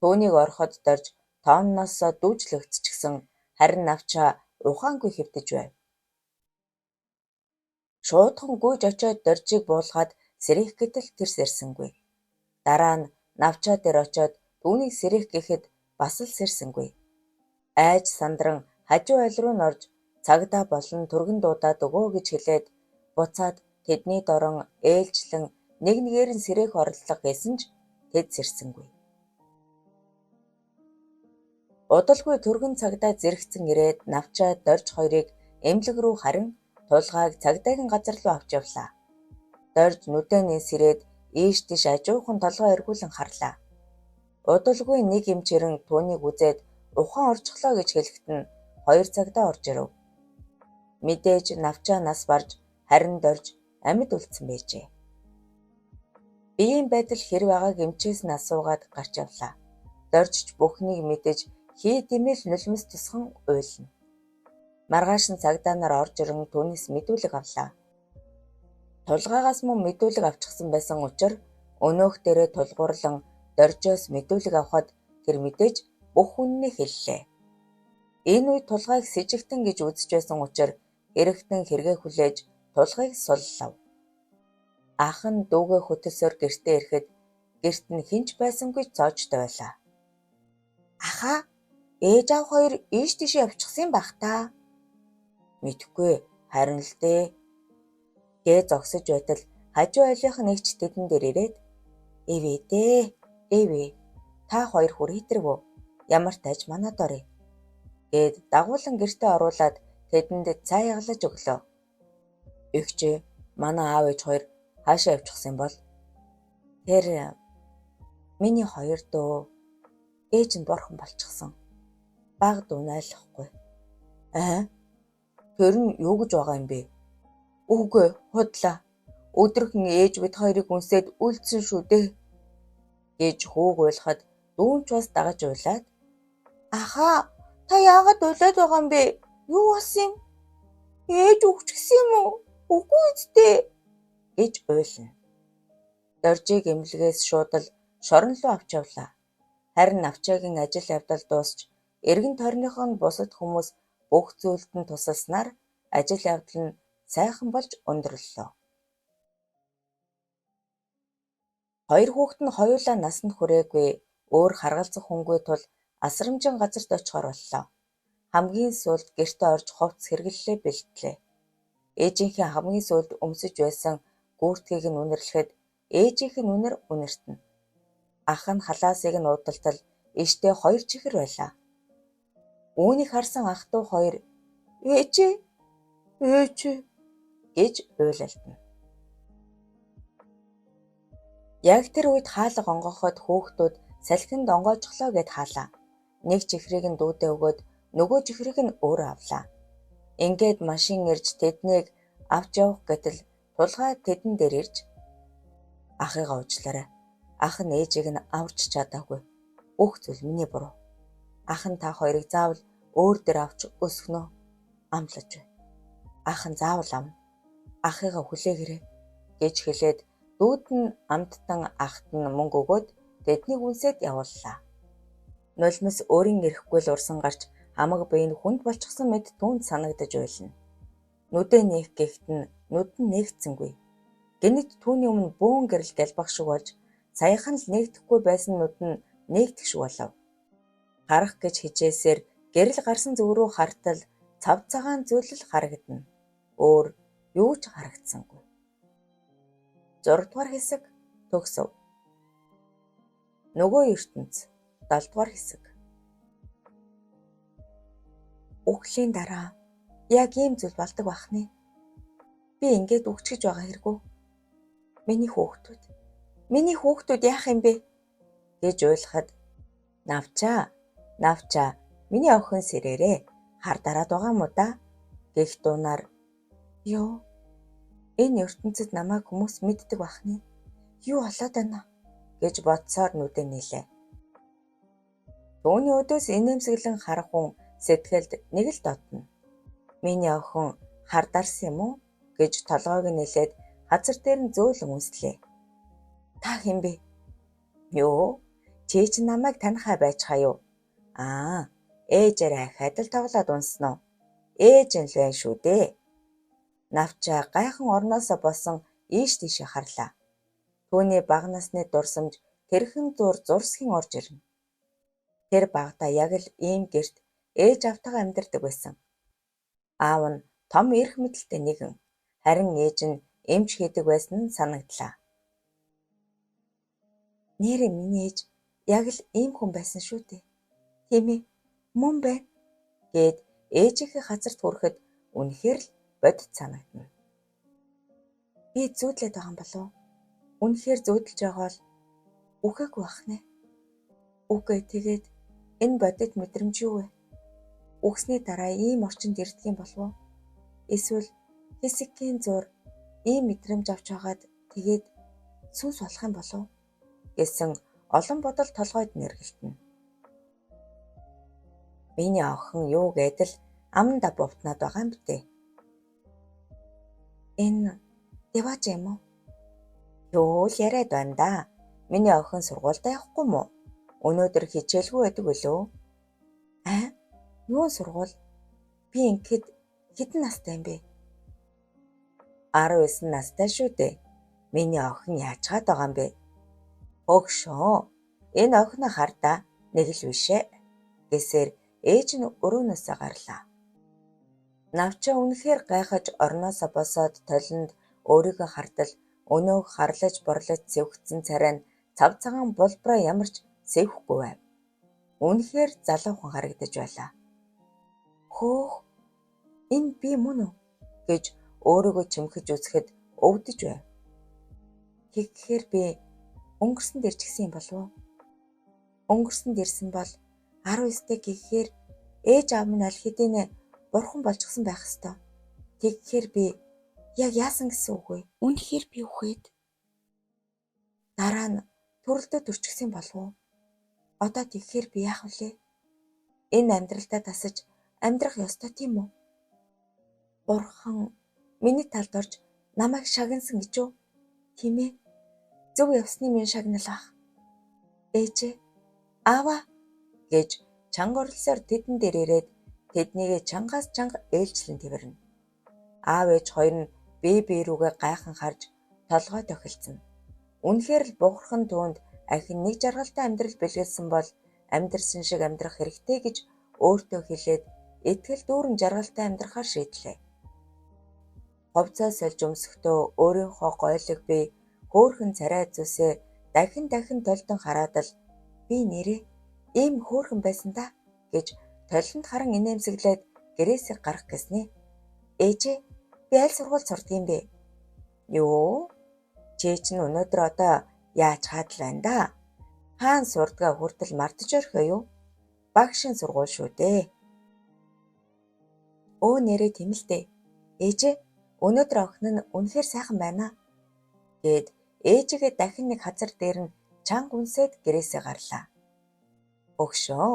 Түүнийг ороход дорж тоонноосоо дүүжлэгдчихсэн харин навчаа ухаангүй хэвтэж байв. Шуудхан гүйж очиод доржийг буулгаад сэрэх гэтэл тэр сэрсэнгүй. Дараа нь навчаа дээр очиод түүнийг сэрэх гэхэд бас л сэрсэнгүй. Айж сандран хажуу айл руу норж цагдаа болон түргэн дуудаад өгөө гэж хэлээд буцаад тэдний дорон ээлжлэн нэг нэгээр нь сэрэх оролдлого гэсэн ч тэд сэрсэнгүй. Удалгүй түргэн цагдаа зэрэгцэн ирээд навчаа дорж хоёрыг эмнэлэг рүү харин тулгааг цагдаагийн газар руу авч явлаа. Дорж нүдэнээ сэрээд ийш тийш ажуухан толгой эргүүлэн харлаа. Удалгүй нэг эмчээрэн түүнийг үзээд ухаан орчихлоо гэж хэлэхэд нь хоёр цагдаа орж ирэв. Мэдээж навчаа нас барж харин дорж амьд үлдсэн байжээ. Ийм байдал хэр байгааг эмчээс нь асуугаад гарч явлаа. Доржч бүхнийг мэдэж хий димэл нулимс тусхан уйлна. Маргааш нь цагдаа нар орж ирэн түүнээс мэдүүлэг авлаа. Тулгаагаас мөн мэдүүлэг авчихсан байсан учраас өнөөх дээрээ тулгуурлан доржоос мэдүүлэг авахад тэр мэдээж бүх үннийг хэллээ. Энэ үед тулгааг сэжигтэн гэж үзэж байсан учраас эрэгтэн хэрэгээ хүлээж тулгыг суллав. Ах нь дүүгээ хөтөлсөөр гэртээ ирэхэд гэрт нь хинч байсангүй цоочтой байлаа. Ахаа, ээж аав хоёр ийш тийш явчихсан байх та. Мэдхгүй, харин л дээ. Гээ зогсож байтал хажуу айлынх нь нэгч тэдэн дээр ирээд "Эвээ дээ, эвээ. Та хоёр хүр хитрэгөө. Ямар тааж манад орё." Гээд дагуулan гэртээ оруулаад тэдэнд цай яглаж өглөө. "Эгчээ, манай аав ээж хоёр хаашаа явчихсан бол?" "Тэр миний хоёр дөө. Ээж нь борхон болчихсон. Баг дүү найлахгүй." "Аа? Тэр нь юу гэж байгаа юм бэ?" "Үгүй, худлаа. Өдрөхөн ээж бид хоёрыг үнсээд үлдсэн шүү дээ." гэж хүүг уйлахад дүүн ч бас дагаж уйлаад "Ахаа, та яагаад уйлаад байгаа юм бэ? Юу болсон юм? Ээж өгчихсөн юм уу? Үгүй үсттэй" гэж уйлна. Доржийг эмнэлгээс шууд л шорон руу авч явлаа. Харин навчаагийн ажил явдал дуусч эргэн тойрных нь бусад хүмүүс бүх зүйлд нь тусалснаар ажил явдал нь сайхан болж өндөрлөө. Хоёр хүүхэд нь хоёулаа насанд хүрээгүй өөр харгалзах хүнгүй тул асрамжин газарт очихоор боллоо. Хамгийн сүүлд гэртээ орж хувцс хэргэллээ бэлтлээ. Ээжийнхээ хамгийн сүүлд өмсөж байсан гүүртгийг нь үнэрлэхэд ээжийнх нь үнэр үнэртэн. Ах нь халаасыг нь уудалтал иштэй хоёр чихэр байлаа. Үүнийг харсан ах дүү хоёр "Ээжээ, ээжээ" гэж уйлалдана. Яг тэр үед хаалга онгоход хүүхдүүд салхинд онгойжглоо гэд хаалаа. Нэг чихрийг нь дүүдээ өгөөд нөгөө чихрийг нь өөрөө авлаа. Ингээд машин ирж тэднийг авч явах гэтэл тулгай тэдэн дээр ирж "Ахыгаа уучлаарай. Ах нь ээжийг нь аварч чадаагүй. Бүх зүйл миний буруу. Ах нь та хоёрыг заавал өөр дээр авч өсгөнө. Амлаж бай. Ах нь заавал авна. Ахыгаа хүлээгээрэй" гэж хэлээд дүүд нь амттан ахт нь мөнгө өгөөд тэднийг үнсээд явууллаа. Нулимс өөрийн эрэхгүй л урсан гарч хамаг бие нь хүнд болчихсон мэт түүнд санагдаж уйлна. Нүдээ нээх гэхэд нь нүд нь нээгцсэнгүй. Гэнэт түүний өмнө бөөн гэрэл гэлбах шиг болж саяхан л нээгдэхгүй байсан нүд нь нээгдэх шиг болов. Харах гэж хичээсээр гэрэл гарсан зүг рүү хартал цав цагаан зүйл л харагдана. Өөр юу ч харагдсангүй. 6 дугаар хэсэг төгсөв. Нөгөө ертөнц 7 дугаар хэсэг. Үхлийн дараа яг ийм зүйл болдог бахны. Би ингээд үхчихэж байгаа хэрэггүй. Миний хүүхдүүд яах юм бэ гэж уйлахад навчаа миний охин сэрээрээ хар дараад байгаа мó да гэх дуунаар ёо энэ ертөнцид намайг хүмүүс мэддэг бахны. Юу болоод байна гэж бодсоор нүдэ нийлээ. Түүний өдөөс инээмсэглэн харах хүн сэтгэлд нэг л дотно. Миний охин хар дарсан юм уу гэж толгойг нэлээд хазар дээр нь зөөлөн үнслээ. Та хэн бэ? Юу? Чи ч намайг танихаа байцгаа юу? Ээжээрээ ахаад л тоглоод унсноо. Ээж нь л байна шүү дээ. Навчаа гайхан орноосоо босон ийш тийшээ харлаа. Түүний бага насны дурсамж тэрхэн зурсхийн орж ирнэ. Тэр багада яг л ийм гэрт ээж автайгаа амьдардаг байсан. Аав нь том эрх мэдэлтэй нэгэн, харин ээж нь эмч хийдэг байсан нь санагдлаа. Нэрээ миний ээж яг л ийм хүн байсан шүү дээ. Тийм ээ, мөн байна гэд ээжийнхээ хазарт хүрэхэд үнэхээр л бодит санагдана. Би зүүдлээд байгаа юм болов? Үнэхээр зүүдэлж байгаа бол үхээгүй бахнэ. Үгүй тэгээд энэ бодит мэдрэмж юу вэ? Үхсний дараа ийм орчинд ирдэг юм болов уу? Эсвэл хэсэгхийн зур ийм мэдрэмж авч хагаад тэгээд сүнс болох юм болов уу? Гэсэн олон бодол толгойд нэргэлтэнэ. Миний охин юу гэдэл аманда бовтнаад байгаа юм бтэ. Энэ Деваж юм уу? Юу л яриад байна да. Миний охин сургуультай явахгүй мó? Өнөөдөр хичээлгүй байдаг үлээ. Юу сургууль? Би ингээд хэдэн настай юм бэ? 19 настай шүү дээ. Миний охин яачгаад байгаа юм бэ? Өгшөө. Энэ охин хардаа нэг л бишээ. Гэсээр ээж нь өрөөнөөсөө гарлаа. Навчаа үнэхээр гайхаж орноосоо босоод толинд өөрийгөө хардал өнөөх харлаж борлож сэвгцэн царай нь цав цагаан булбраа ямарч сэвхгүй байв. Үнэхээр залуухан харагдаж байлаа. Хөөх, энэ би мөн үү гэж өөрийгөө чимхэж үзэхэд өвдөж байв. Тэгэхээр би өнгөрсөнд ирчихсэн юм болов уу? Өнгөрсөнд ирсэн бол 19-тэй гэхээр ээж аав минь аль хэдийнэ бурхан болчихсон байх ёстой. Тэгэхээр би яг яасан гэсэн үг вэ? Үнэхээр би үхээд дараа нь төрөлдөд өрчихсөн болов уу? Одоо тэгэхээр би яах вүлээ? Энэ амьдралдаа тасаж амьдрах ёстой тийм үү? Бурхан миний талд орж намайг шагнасан гэж үү? Тийм ээ. Зөв явсны минь шагнал ах. Ээжээ, аава гэж чанга орлосоор тэдэн дээр ирээд тэднийг чангаас чанга ээлжлэн тэрвэрнэ. Аав ээж хоёр нь бие рүүгээ гайхан харж толгой тохилцсон. Үнэхээр л Бурхан түүнд ахин нэг жаргалтай амьдрал бэлгэлсэн бол амьдрсан шиг амьдрах хэрэгтэй гэж өөртөө хэлээд итгэл дүүрэн жаргалтай амьдрахаар шийдлээ. Говцоо сольж өмсөхдөө өөрийнхөө гойлог бие хөөхөн царай зүсээ дахин толтон хараад л би нэрээ ийм хөөхөн байсан да гэж толинд харан инээмсэглээд гэрээсээ гарах гэснээ. Ээжээ, би аль сургуульд сурдаг юм бэ? Юу? Чи чинь өнөөдөр одоо яаж хаад л байна да? Хаан сурдгаа хүртэл мартаж орхио юу? Багшийн сургууль шүү дээ. Өө нэрээ тийм л дээ. Ээжээ, өнөөдөр охин нь үнэхээр сайхан байна гэд ээжигээ дахин нэг хазар дээр нь чанга үнсээд гэрээсээ гарлаа. Өгшөө,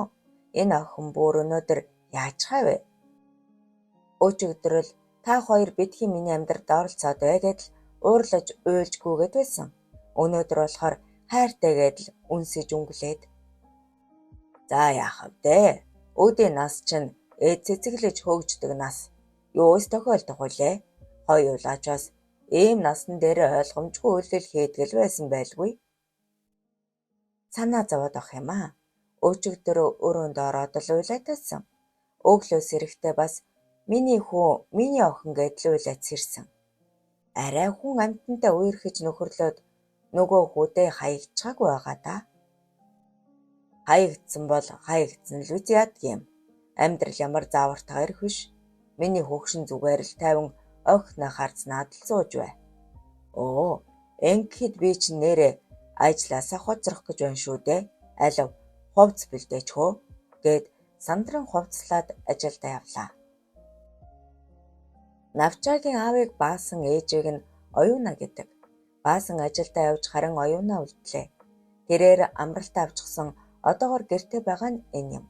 энэ охин бүр өнөөдөр яачхаа вэ? Өчигдрөл та хоёр бидхийн миний амьдралд оролцоод байгаад л уурлаж уйлжгүйгээд байсан. Өнөөдөр болохоор хайртайгээд л үнсэж өнгөлээд. За яах вэ? Өдөө нас чинь цэцэглэж хөгждөг нас. Юус тохиолдох вүлээ? Хоёулаачаас ийм насан дээр ойлгомжгүй үйлдэл хийдгэл байсан байлгүй. Санаа зовоод авах юм аа. Өчигдөр өрөөнд ороод л уйлаатайсан. Өглөөс эрэхтэй бас миний хүү, миний охин гэдэл уйлаад сэрсэн. Арай хүн амьтантай үерхэж нөхөрлөөд нөгөө хүүдээ хаягдчихаагүй байгаа да. Хаягдсан бол хаягдсан л үз ядг юм. Амьдрал ямар заавартайгаар ирэх биш. Миний хөгшин зүгээр л тайван охиноо харц надад сууж бай. Оо, ингэхэд би ч нэрээ ажлаасаа хоцрох гэж байна шүү дээ. Алив, хувц бэлдээч хөө гэд сандран хувцлаад ажилдаа явлаа. Навчаагийн аавыг Баасан ээжийг нь оюуна гэдэг. Баасан ажилдаа явж харин оюунаа үлдлээ. Тэрээр амралтаа авчихсан одоогоор гэртээ байгаа нь энэ юм.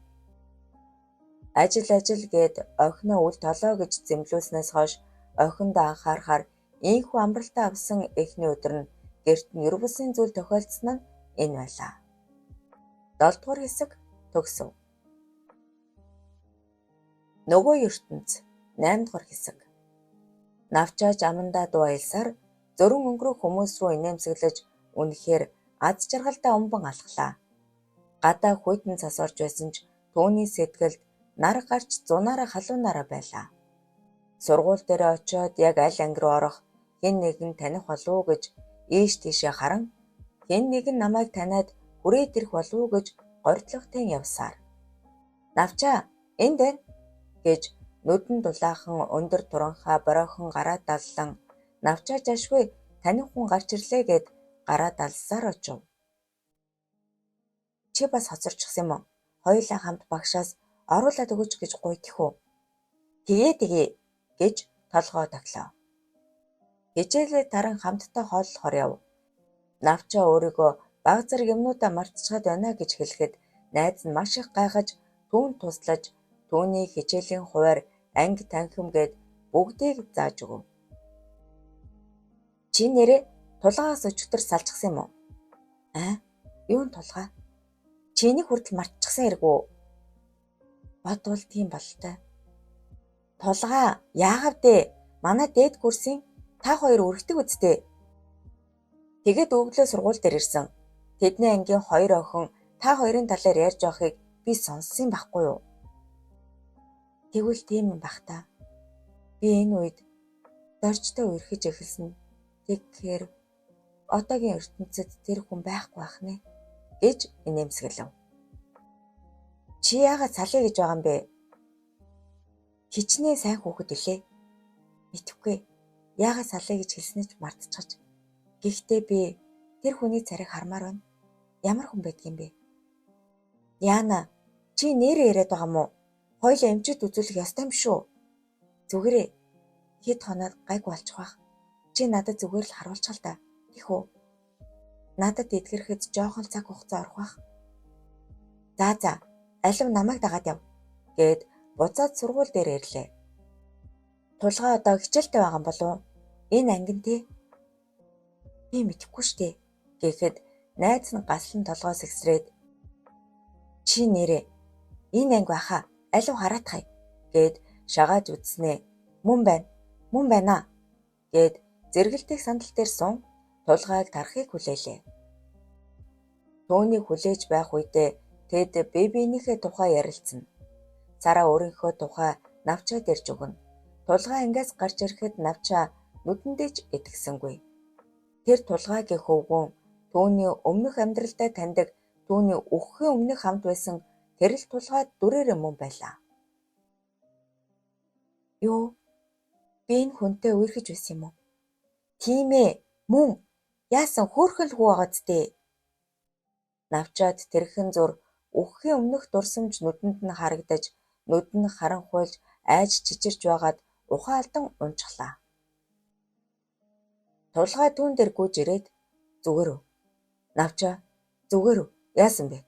Ажил гэд охиноо үл толоо гэж зэмлүүлснээс хойш охиндоо анхаарахаар ийхүү амралтаа авсан эхний өдөр нь гэрт нь ер бусын зүйл тохиолдсон нь энэ байлаа. 7 дугаар хэсэг төгсөв. Нөгөө ертөнц 8 дугаар хэсэг. Навчааж амандаа дуайлсаар зөрөн өнгөрөх хүмүүс рүү инээмсэглэж үнэхээр аз жаргалтай умбан алхлаа. Гадаа хүйтэн цас орж байсан ч түүний сэтгэлд нар гарч зунаараа халуунаараа байлаа. Сургууль дээр очиод яг аль анги руу орох хэн нэгэн таних болов уу гэж ийш тийшээ харан хэн нэгэн намайг таниад хүрээд ирэх болов уу гэж гордлогтой явсаар. Навчаа энд байна гэж нүдэн дулаахан өндөр туранхаа бороохон гараа даллан навчаа жашгүй таних хүн гарч ирлээ гэд гараа далсаар очив. Чи бас хоцорчихсан юм уу? Хоёулаа хамт багшаас оруулаад өгөөч гэж гуйдах уу? Тэгээ гэж толгоо таглав. Хичээлээ таран хамтдаа хооллохоор яв. Навчаа өөрийгөө баг зэрэг юмнуудаа мартчихад байна гэж хэлэхэд найз нь маш их гайхаж түүнд туслаж түүний хичээлийн хуваар анги танхим гээд бүгдийг зааж өгөв. Чи нэрээ тулгаагаас өчигдөр салчихсан юм уу? Юун тулгаа? Чиний хүртэл мартчихсан эргүү. Бодвол тийм болтой. Тулгаа яагав дээ? Манай дээд курсын та хоёр үргэлдэг үсттэй. Тэгээд өглөө сургууль дээр ирсэн. Тэдний ангийн 2 охин та хоёрын талаар ярьж байгааг би сонссон байхгүй юу? Тэгвэл тийм юм бах та. Би энэ үед доржтой үерхэж эхэлсэн. Тэгэхээр одоогийн ертөнцид тэр хүн байхгүй байх нэ гэж инээмсэглэв. Чи яагаад салъя гэж байгаа юм бэ? Хичнээн сайн хүүхэд үлээ. Мэдвгүй. Яагаад салъя гэж хэлснээ ч мартчихаж. Гэхдээ би тэр хүний царайг хармаар байна. Ямар хүн байдг юм бэ? Яана, чи нэрээ яриад байгаа мó? Хоёулаа эмчэд үзүүлэх ёстой юм шүү. Зүгээрээ хэд хоноод гайг болчих واخ. Чи надад зүгээр л харуулчихал та. Тих үү? Надад эдгэрхэд жоохон цаг хугацаа орох бах. За, алив намайг дагаад яв гэд буцаад сургууль дээр ирлээ. Тулгаа одоо хичээлтэй байгаа юм болов уу? Энэ ангин тий? Би мэдэхгүй штэ гэхэд найз нь гаслан толгоос эксрээд чи нэрээ энэ анги баха алив хараатхай гэд шагааж үтснээ. Мөн байна гэд зэрэгэлдэх сандал дээр сун тулгааг тарахыг хүлээлээ. Төвнийг хүлээж байх үедээ тэд биенийхээ тухай ярилцсан. Цараа өөрийнхөө тухай навчаад ирж өгнө. Тулгаа ангиас гарч ирэхэд навчаа нүдэндээ ч итгэсэнгүй. Тэр тулгаагийн хөвгүүн түүний өмнөх амьдралдаа таньдаг түүний үхэхийн өмнөх хамт байсан тэр л тулгаа дүрээрээ мөн байлаа. Юу? Би энэ хүнтэй үерхэж байсан юм уу? Тийм ээ, мөн. Яасан хөөрхөн л хүү байгаа зү? Навчаад тэрхэн зур үхэхийн өмнөх дурсамж нүдэнд нь харагдаж, нүд нь харанхуйлж, айж чичирж байгаад ухаан алдан унчглаа. Тулгаа түүн дээр гүйж ирээд зүгээр үү? Навчаа зүгээр үү? Яасан бэ?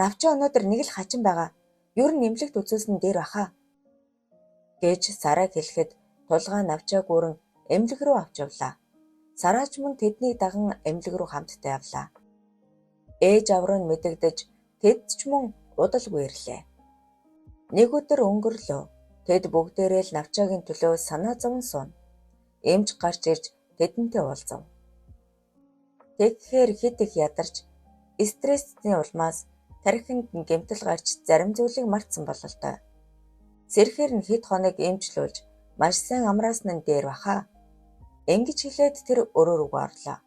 Навчаа өнөөдөр нэг л хачин байгаа. Ер нь эмнэлэгт үзүүлсэн дээр баха гэж Сараг хэлэхэд тулгаа навчаа гүрэн эмнэлэг рүү авч явлаа. Сараач мөн тэднийг даган эмнэлэг рүү хамтдаа явлаа. Ээж авруу нь мэдэгдэж тэд ч мөн удалгүй ирлээ. Нэг өдөр өнгөрлөө. Тэд бүгдээрээ л навчаагийн төлөө санаа зовн сууна. Эмч гарч ирж тэдэнтэй уулзав. Тэгэхээр хэд их ядарч стрессний улмаас тархинд нь гэмтэл гарч зарим зүйлийг мартсан бололтой. Сэрхээр нь хэд хоног эмчлүүлж маш сайн амраасан нь дээр баха. Ингэж хэлээд тэр өрөө рүүгээ орлоо.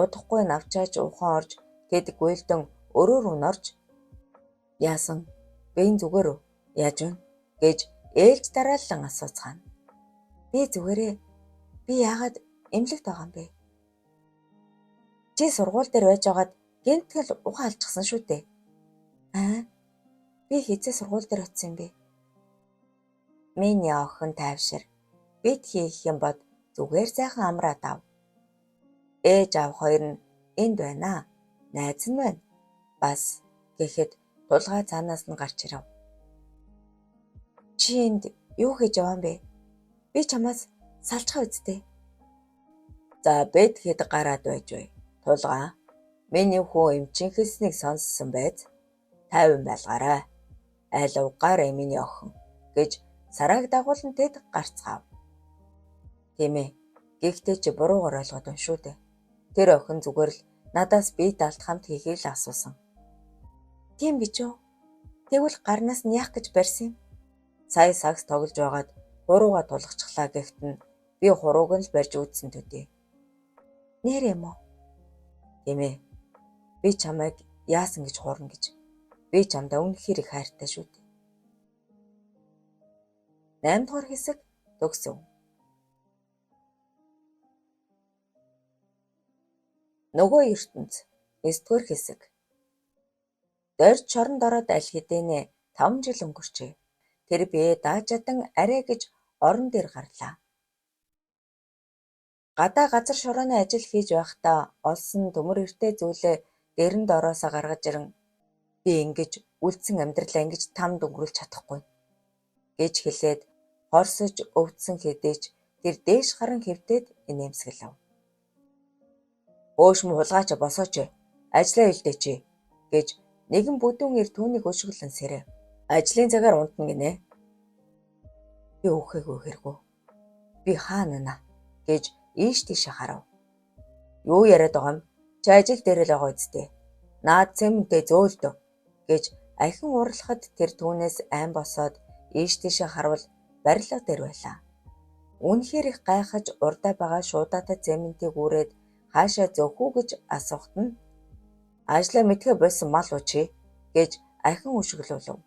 Удахгүй навчаач ухаан орж тэд гуйлдан өрөө рүү норж яасан бийн зүгээр үү яаж вэ гэж ээлж дараалан асууцгаана. Би зүгээрээ. Би яагаад эмнэлэгт байгаа юм бэ? Чи сургууль дээр байж байгаад гинтгэл ухаан алчихсан шүү дээ. Би хизээ сургууль дээр очив юм бэ? Миний охин тайвшир. Бид хийх юм бод зүгээр сайхан амраад ав. Ээж аав хоёр нь энд байна. Найз нь байна. Бас гэхэд тулгай цаанаас нь гарч ирв. Чи энд юу хийж яваа юм бэ? Би чамаас салцгаа үздэй. За бед хэд гараад байж вэ? Тулгаа. Миний хүү эмчинхэснийг сонссон байц. 50 байлгаарай. Айл угаарай миний охин гэж сарааг дагуулan тэд гарцгаав. Тийм ээ. Гэхдээ чи буруугаар ойлгоод байна шүү дээ. Тэр охин зүгээр л надаас бие даалт хамт хийхийг л асуусан. Тийм гэж юу? Тэгвэл гарнаас нь яах гэж барьсан юм? Сая сагс тоглож байгаад хурууга тулгачихлаа гэхэд нь би хурууг нь л барьж үүдсэн төдий. Нэр юм уу? Тийм ээ. Би чамайг яасан гэж хуурна гэж. Би чамдаа үнэхээр их хайртай шүү дээ. 8 дугаар хэсэг төгсөв. Нөгөө ертөнц 9 дугаар хэсэг. Дорж шоронд ороод аль хэдийнэ 5 жил өнгөрчээ. Тэр бие даажадан арай гэж орон дээр гарлаа. Гадаа газар шорооны ажил хийж байхдаа олсон төмөр эртэй зүйлээ дэрэнд ороосоо гаргаж ирэн би ингэж үлдсэн амьдралаа ингэж тамд өнгөрүүлж чадахгүй гэж хэлээд хорсож өвдсөн хэдийч тэр дээш харан хэвтээд инээмсэглэв. Өөш мө хулгаач босооч ажлаа хэлдэй чи гэж нэгэн бүдүүн ир түүнийг өшгөлөн сэрэв. Ажлын цагаар унтна гинэ. Би өөхөөгүй хэрэггүй. Би хаана наа гэж ийш тийш харав. Юу яриад байгаа юм? Чи ажил дээр л байгаа үсттэй. Наад цэмэнтэй зөөлдөө гэж ахин урлахад тэр түүнээс айн босоод ийш тийш харвал барилга дээр байлаа. Үнэхээр их гайхаж урдаа байгаа шуудаатай цэмэнтийг үрээд хаашаа зөөхүү гэж асуухт нь ажлаа мэдхэ болсон мал уу чи гэж ахин өшгөлөв.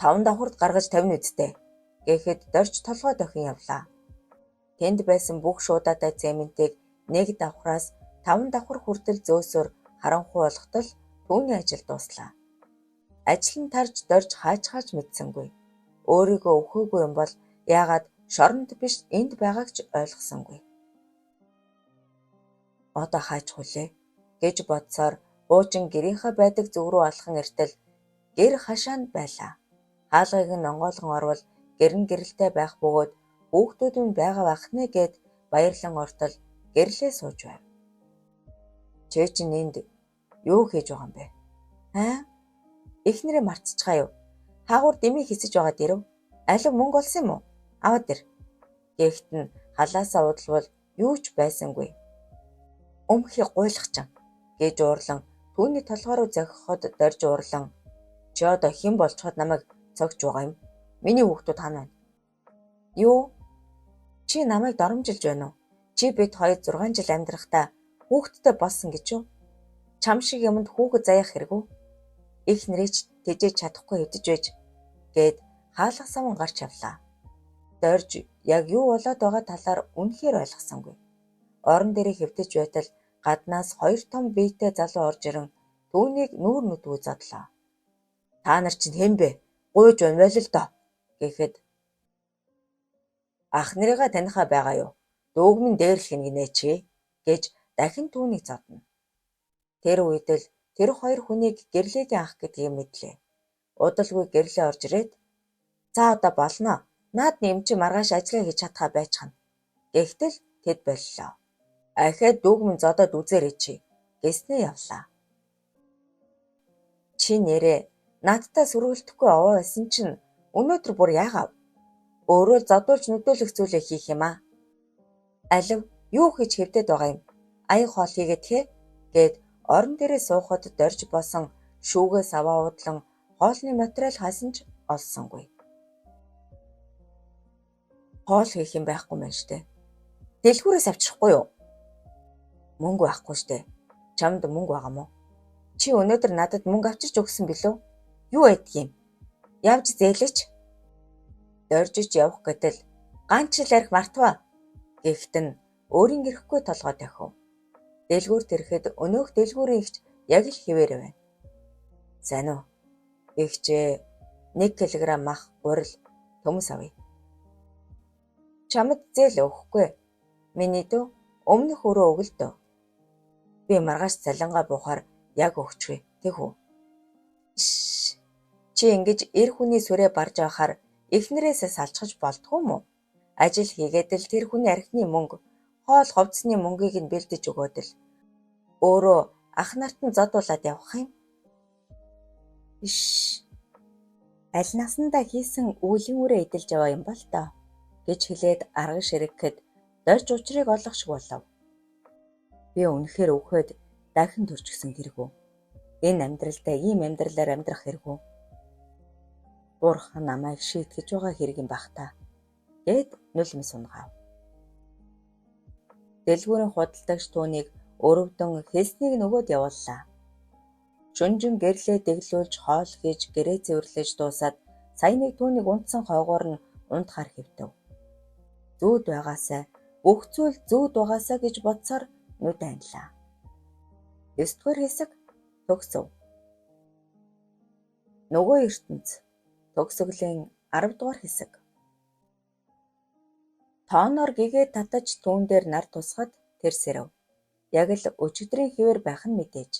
5 давхурд гаргаж тавина үсттэй гэхэд дорж толгой дохин явлаа. Тэнд байсан бүх шуудаатай цементийг нэг давхраас 5 давхар хүртэл зөөсөөр харанхуй болготол түүний ажил дууслаа. Ажил нь тарж дорж хаач мэдсэнгүй. Өөрийгөө өхөөгүй юм бол яагаад шоронд биш энд байгааг ч ойлгосонгүй. Одоо хаач хулээ гэж бодсоор хуучин гэрийнхаа байдаг зүг рүү алхан эртэл гэр хашаанд байлаа. Хаалгыг нь онгойлгон орвол гэрн гэрэлтэй байх бөгөөд хүүхдүүд нь байгаа байх нэ гэд баярлан ортол гэрлээ сууж байв. Чээ чинь энд юу хийж байгаа юм бэ? Эхнэрээ марцчихаа юу? Хаагур дэмий хийсэж байгаа дэрв. Алив мөнгө олсон юм уу? Аваад ир. Гэхт нь халаасаа удлвал юу ч байсангүй. Өмхий гуйлахчан гэж уурлан түүний толгой руу зохиход дорж уурлан чи одоо хэн болцоход намайг цогж байгаа юм? Миний хүүхдүүд хаана байна? Юу? Чи намайг доромжилж байна уу? Чи бид хоёр 6 жил амьдрахтаа хүүхдтэй болсон гэж юу? Чам шиг юмд хүүхэд заяах хэрэггүй. Их нэрэж тэжээж чадахгүй хэвдэж байж гэд хаалга савн гарч явлаа. Дорж яг юу болоод байгаа талаар үнэхээр ойлгосонгүй. Орон дээрээ хэвдэж байтал гаднаас 2 том биетэй залуу орж ирэн түүнийг нүүр нүдгүй задлаа. Та нар чинь хэн бэ? Гуйж байна л доо гэхэд ах нарыгаа танихаа байгаа юу? Дүүгмэн дээрлэх гинэ чи гэж дахин түүнийг зодно. Тэр үед л тэр хоёр хүнийг гэрлээгийн ах гэдгийг мэдлээ. Удалгүй гэрлээ орж ирээд за одоо болно. Наад нэмчи маргааш ажиллаа хийж чадхаа байцгаана. Гэхдээ л тэд боллоо. Ахаад дүүгмэн зодоод үзээрэй чи гэснээ явлаа. Чи нэрээ надтай сүргэлдэхгүй овоо байсан чинь өнөөдөр бүр яагав Өөрөө л задуулж нүдүүлэх зүйлээ хийх юм аа. Алив юу хийж хэвдээд байгаа юм? Аяг хоол хийгээд хээ гэд орон дээрээ суухад дорж босон шүүгээс аваа удлан хоолны материал хасан ч олсонгүй. Хоол хийх юм байхгүй мэн штэ. Дэлгүүрээс авчрахгүй юу? Мөнгө байхгүй штэ. Чамд мөнгө байгаа мó? Чи өнөөдөр надад мөнгө авчирч өгсөн билүү? Юу ядг юм? Явж зээлээч. Доржиж явах гэтэл ганч л арх мартваа. Гэхдээ нь өөрийн ирэхгүй толгой тавих. Дэлгүүрт ирэхэд өнөөх дэлгүүрийн эгч яг л хിവэр байна. Сайн уу? Эгчээ 1 кг мах гурил төмс авъя. Чамд зээл өгөхгүй. Миний дөө өмнөх өрөө өгөл дөө. Би маргааш цалингаа буухаар яг өгчихъя. Тэг үү? Чи ингэж эр хүний сүрээ барж авахаар эхнэрээсээ салчхаж болдгоо мó? Ажил хийгээд л тэр хүний архины мөнгө, хоол ховцсны мөнгийг нь бэлдэж өгөөд л өөрөө ах нарт нь задуулаад явах юм. Аль насандаа хийсэн үеийн үрээ эдэлж яваа юм бол тоо гэж хэлээд арга ширэгхэд дорж учрыг олох шиг болов. Би үнэхээр өвхөд дахин төрчихсөн тэргүү. Энэ амьдралдаа ийм амьдралаар амьдрах хэрэггүй. Бурхан намайг шийтгэж байгаа хэрэг юм бах та гэд нулимс унгав. Дэлгүүрийн худалдагч түүнийг өрөвдөн хэлснийг нөгөөд явууллаа. Шүнжин гэрлээ дэглүүлж хоол хийж гэрээ цэвэрлэж дуусаад саяныг түүнийг унтсан хойгоор нь унтахаар хэвтэв. Зүүд байгаасаа бүх зүйл зүүд байгаасаа гэж бодсоор нүд анлаа. 9-р хэсэг төгсөв. Нөгөө ертөнц төгсгөлийн 10-р хэсэг. Тооноор гэгээ татаж түүн дээр нар тусахад тэр сэрэв. Яг л өчигдрийн хിവэр байх нь мэдээж.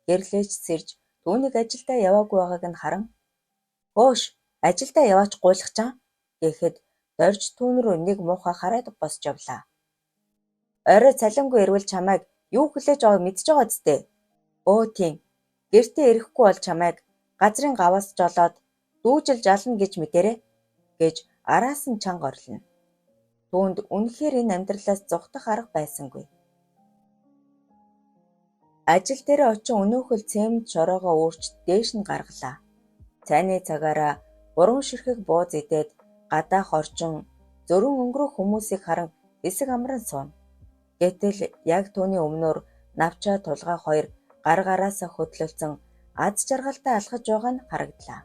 Гэрлээч сэрж түүнийг ажилдаа яваагүй байгааг нь харан "Хөөш, ажилдаа яваач гуйлах чам" гэхэд дорж түүн рүү нэг муухай хараад босч явлаа. Орой цалингүй ирвэл чамайг юу хүлээж байгааг мэдж байгаа зү? Өө тийм. Гэртээ ирэхгүй бол чамайг газрын гаваас жолоод дүүжил жална гэж мэдэрэ гэж араас нь чанга орлоно. Түүнд үнэхээр энэ амьдралаас зугтах арга байсангүй. Ажил дээр очин өнөөхөл цемент шороогоо өөрч дээш нь гаргалаа. Цайны цагаараа 3 ширхэг бууз идээд гадаах орчин зөрөн өнгөрөх хүмүүсийг харан хэсэг амран сууна. Гэтэл яг түүний өмнөр навчаа тулгаа хоёр гар гараасаа хөдлөлцөн аз жаргалтай алхаж байгаа нь харагдлаа.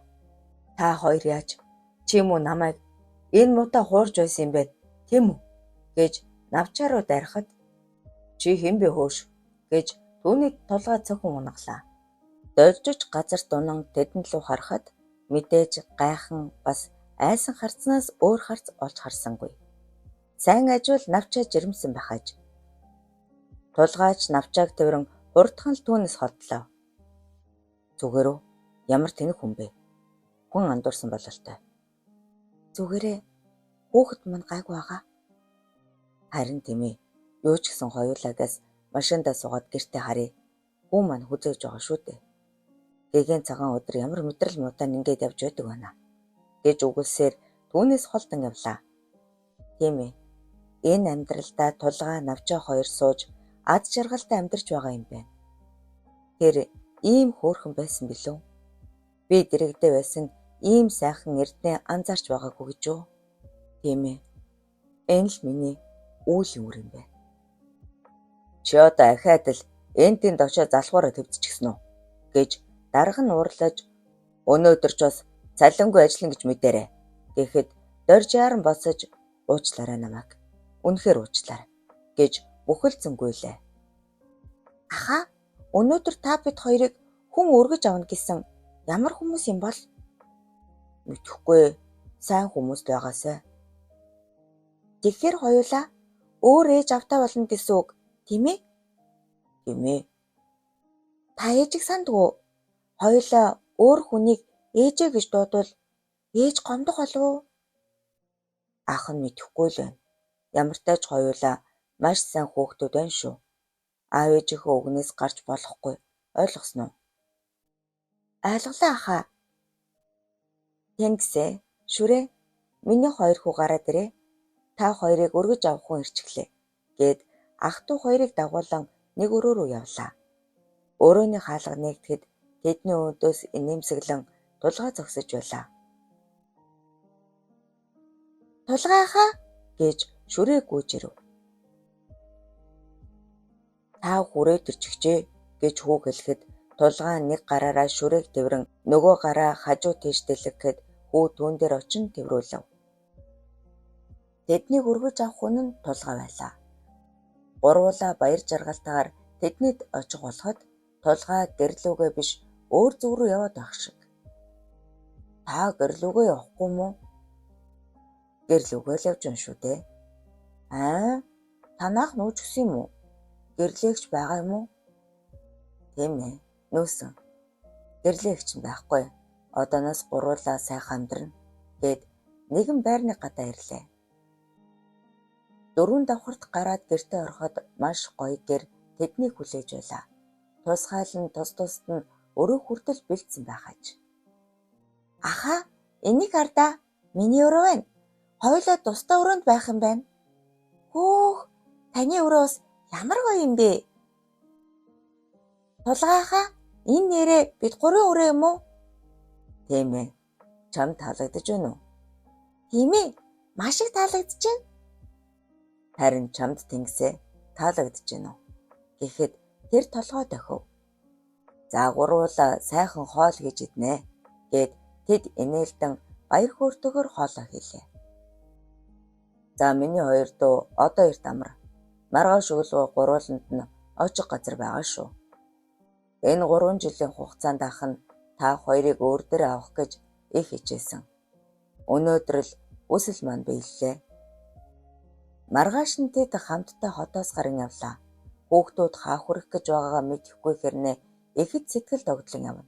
Та хоёр яаж? Чи юм уу намайг энэ муутай хуурж байсан юм бэ? Тийм үү? Гэж навчаа руу дарихад чи хэн бэ хөөш? Гэж түүний толгой цөөхөн унаглаа. Доржиж газар дунан тэдэнд луу харахад мэдээж гайхан бас айсан харцнаас өөр харц олж харсангүй. Сайн ажил навчаа жирэмсэн байх аж. Тулгаач навчааг тэрэн хурдхан л түүнээс холдлоо. Зүгээр үү? Ямар тэнэг хүн бэ? Хүн андуурсан бололтой. Зүгээрээ хүүхэд мань гайгүй байгаа. Харин тийм ээ. Юу ч гэсэн хоёулаагаас машиндаа суугаад гэртээ харъя. Хүн маань хүлээж байгаа шүү дээ. Гэгээн цагаан өдөр ямар мэдрэл муутай ингээд явж байдаг байна гэж үгэлсээр түүнээс холдон явлаа. Тийм ээ. Энэ амьдралдаа тулгаа навчаа хоёр сууж аз жаргалтай амьдарч байгаа юм байна. Тэр ийм хөөрхөн байсан билүү? Би дэрэгдээ байсан ийм сайхан эрдэнэ анзаарч байгаагүй гэж үү? Тийм ээ. Энэ л миний үүлийн үр юм байна. Чи одоо ахаад л энэ тэнд очиж залхуураа төвччихсэн үү гэж дарга нь уурлаж өнөөдөр ч бас цалингүй ажиллана гэж мэдэрэ гэхэд дорж яран босож уучлаарай намайг. Үнэхээр уучлаарай гэж бүхэлдсэнгүйлээ. Аха, өнөөдөр та бид хоёрыг хүн өргөж авна гэсэн ямар хүмүүс юм бол? Мэдхгүй, сайн хүмүүс байгаасай. Тэгэхээр хоёулаа өөр ээж автаа болно гэсэн үг, тийм ээ? Тийм ээ. Та ээжийг сандгүй. Хоёулаа өөр хүнийг ээжээ гэж дуудвал ээж гомдох болов уу? Ах нь мэдхгүй л байна. Ямар ч тач хоёулаа маш сайн хүүхдүүд байна шүү. Аав ээжийнхөө үгнээс гарч болохгүй. Ойлгосноо? Ойлголоо ахаа. Тэнгисээ, шүрээ. Миний хоёр хүү гараад ирээ. Та хоёрыг өргөж авах хүн ирчихлээ. Гэд ах トゥ хоёрыг дагуулan нэг өрөө рүү явлаа. Өрөөний хаалга нэгдэхэд тэдний өөдөөс инээмсэглэн тулгаа зогсож байлаа. Тулгайхаа гэж шүрээ гүйж ирэв. Та хүрээд ирчихжээ гэж хүү хэлэхэд тулгаа нэг гараараа шүрээг тэврэн нөгөө гараа хажуу тийш дэлгэхэд хүү түүн дээр очин тэврүүлв. Тэднийг өргөж авах хүн нь тулгаа байлаа. Гурвуулаа баяр жаргалтайгаар тэднийд очих болоход тулгаа гэрлүүгээ биш өөр зүг рүү яваад байх шиг. Та гэрлүүгээ явахгүй мүү? Гэрлүүгээ л явж байна шүү дээ. Танах нүүж гисэн юм уу? Гэрлээгч байгаа юм уу? Тийм ээ, нүүсэн. Гэрлээгч нь байхгүй. Одооноос гурвуулаа сайхан амьдрна гэд нэгэн байрны гадаа ирлээ. Дөрвөн давхарт гараад гэртээ ороход маш гоё гэр тэднийг хүлээж байлаа. Тусгайл нь тус тусад нь өрөө хүртэл бэлдсэн байхаж. Аха, энийг хардаа. Миний өрөө байна. Хоёулаа тусдаа өрөөнд байх юм байна. Хөөх, таны өрөө бас ямар гоё юм бэ? Тулгайхаа, энэ нэрээ бид гурван өрөө юм уу? Тийм ээ. Чамд таалагдаж байна уу? Тийм ээ. Маш их таалагдаж байна. Харин чамд тэнгисээ таалагдаж байна уу? Гэхэд тэр толгой дохив. За гурвуулаа сайхан хоол хийж иднэ гэд тэд инээлдэн баяр хөөртэйгээр хоолоо хийлээ. За миний хоёр дуу одоо эрт амар. Маргааш өглөө гурвууланд нь очих газар байгаа шүү. Энэ 3 жилийн хугацаанд ах нь та хоёрыг өөр дээр авах гэж их хичээсэн. Өнөөдөр л үсэл маань биеллээ. Маргааш нь тэд хамтдаа хотоос гарan явлаа. Хүүхдүүд хаа хүрэх гэж байгаагаа мэдэхгүй хэрнээ ихэд сэтгэл догдлон явна.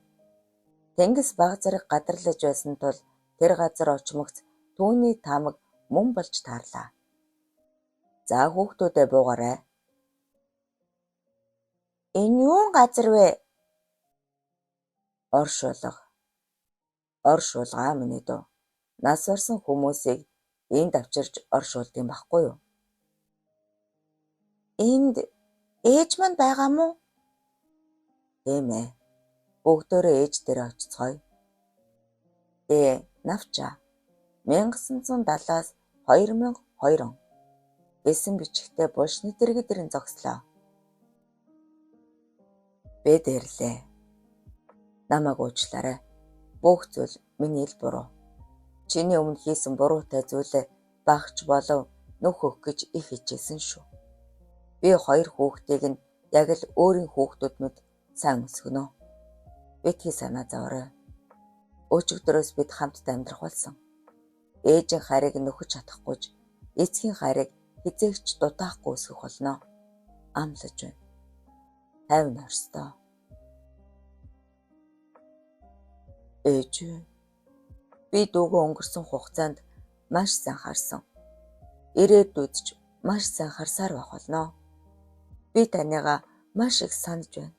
Тэнгис баг зэрэг гадарлаж байсан тул тэр газар очмогц түүний таамаг мөн болж таарлаа. За хүүхдүүдээ буугаарай. Энэ юун газар вэ? Оршуулга миний дөө. Нас барсан хүмүүсийг энд авчирч оршуулдаг юм баггүй юу? Энд ээж маань байгаа мó? Тийм ээ. Бүгдөө ээж дээр очицгоё. Навча. 1970-аас 2002 он. Гэсэн бичгтээ булшны дэргэдэрэн зогслоо. Би дэрлээ. Намайг уучлаарай. Бүх зүйл миний л буруу. Чиний өмнө хийсэн буруутай зүйлээ багч болов нүх өгөх гэж их хичээсэн шүү. Би 2 хүүхдийг нь яг л өөрийн хүүхдүүд мэд сайн өсгөнө. Битгий санаа зовоорой. Өчигдрөөс бид хамтдаа амьдрах болсон. Ээжийн хайрыг нөхөж чадахгүйж эцгийн хайрыг хизээгч дутаахгүй өсгөх болно. Амлаж байна. 50 орстоо. Ээж, би дүүгөө өнгөрсөн хугацаанд маш сайн харсан. Ирээдүйд ч маш сайн харсаар байх болно. Би танийгаа маш их санаж байна.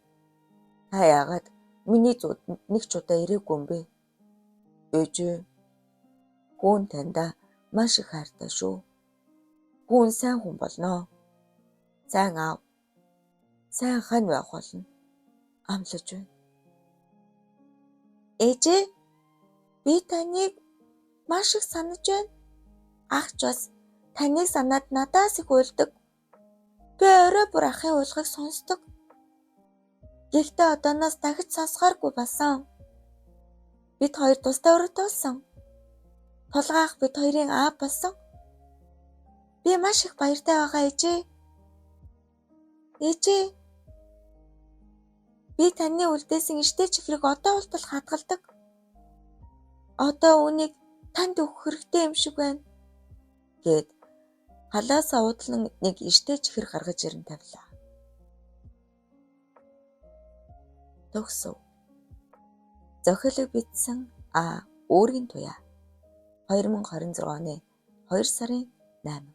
Та яагаад миний зүудэнд нэг ч удаа ирээгүй юм бэ? Ээж, хүн таньда маш их хайртай шүү. Хүн сайн хүн болно. Сайн аав. Сайн хань байх болно. Амлаж байна. Ээжээ, би таныг маш их санаж байна. Ах ч бас таныг санаад надаас их уйлдаг. Би орой бүр ахын уйлгыг сонсдог. Гэхдээ одооноос дахиж сонсохооргүй болсон. Бид хоёр тусдаа өрөөтэй болсон. Тулгаах бид хоёрын аав болсон. Би маш их баяртай байгаа ээжээ. Ээжээ, би таны үлдээсэн эртний чихрийг одоо болтол хадгалдаг. Одоо үүнийг танд өгөх хэрэгтэй юм шиг байна. Гэд халаасаа уудлан нэг эртний чихэр гаргаж ирэн тавилаа. Төгсөв. Зохиолыг бичсэн Үүргийн туяа. 2026 оны 2 сарын 8.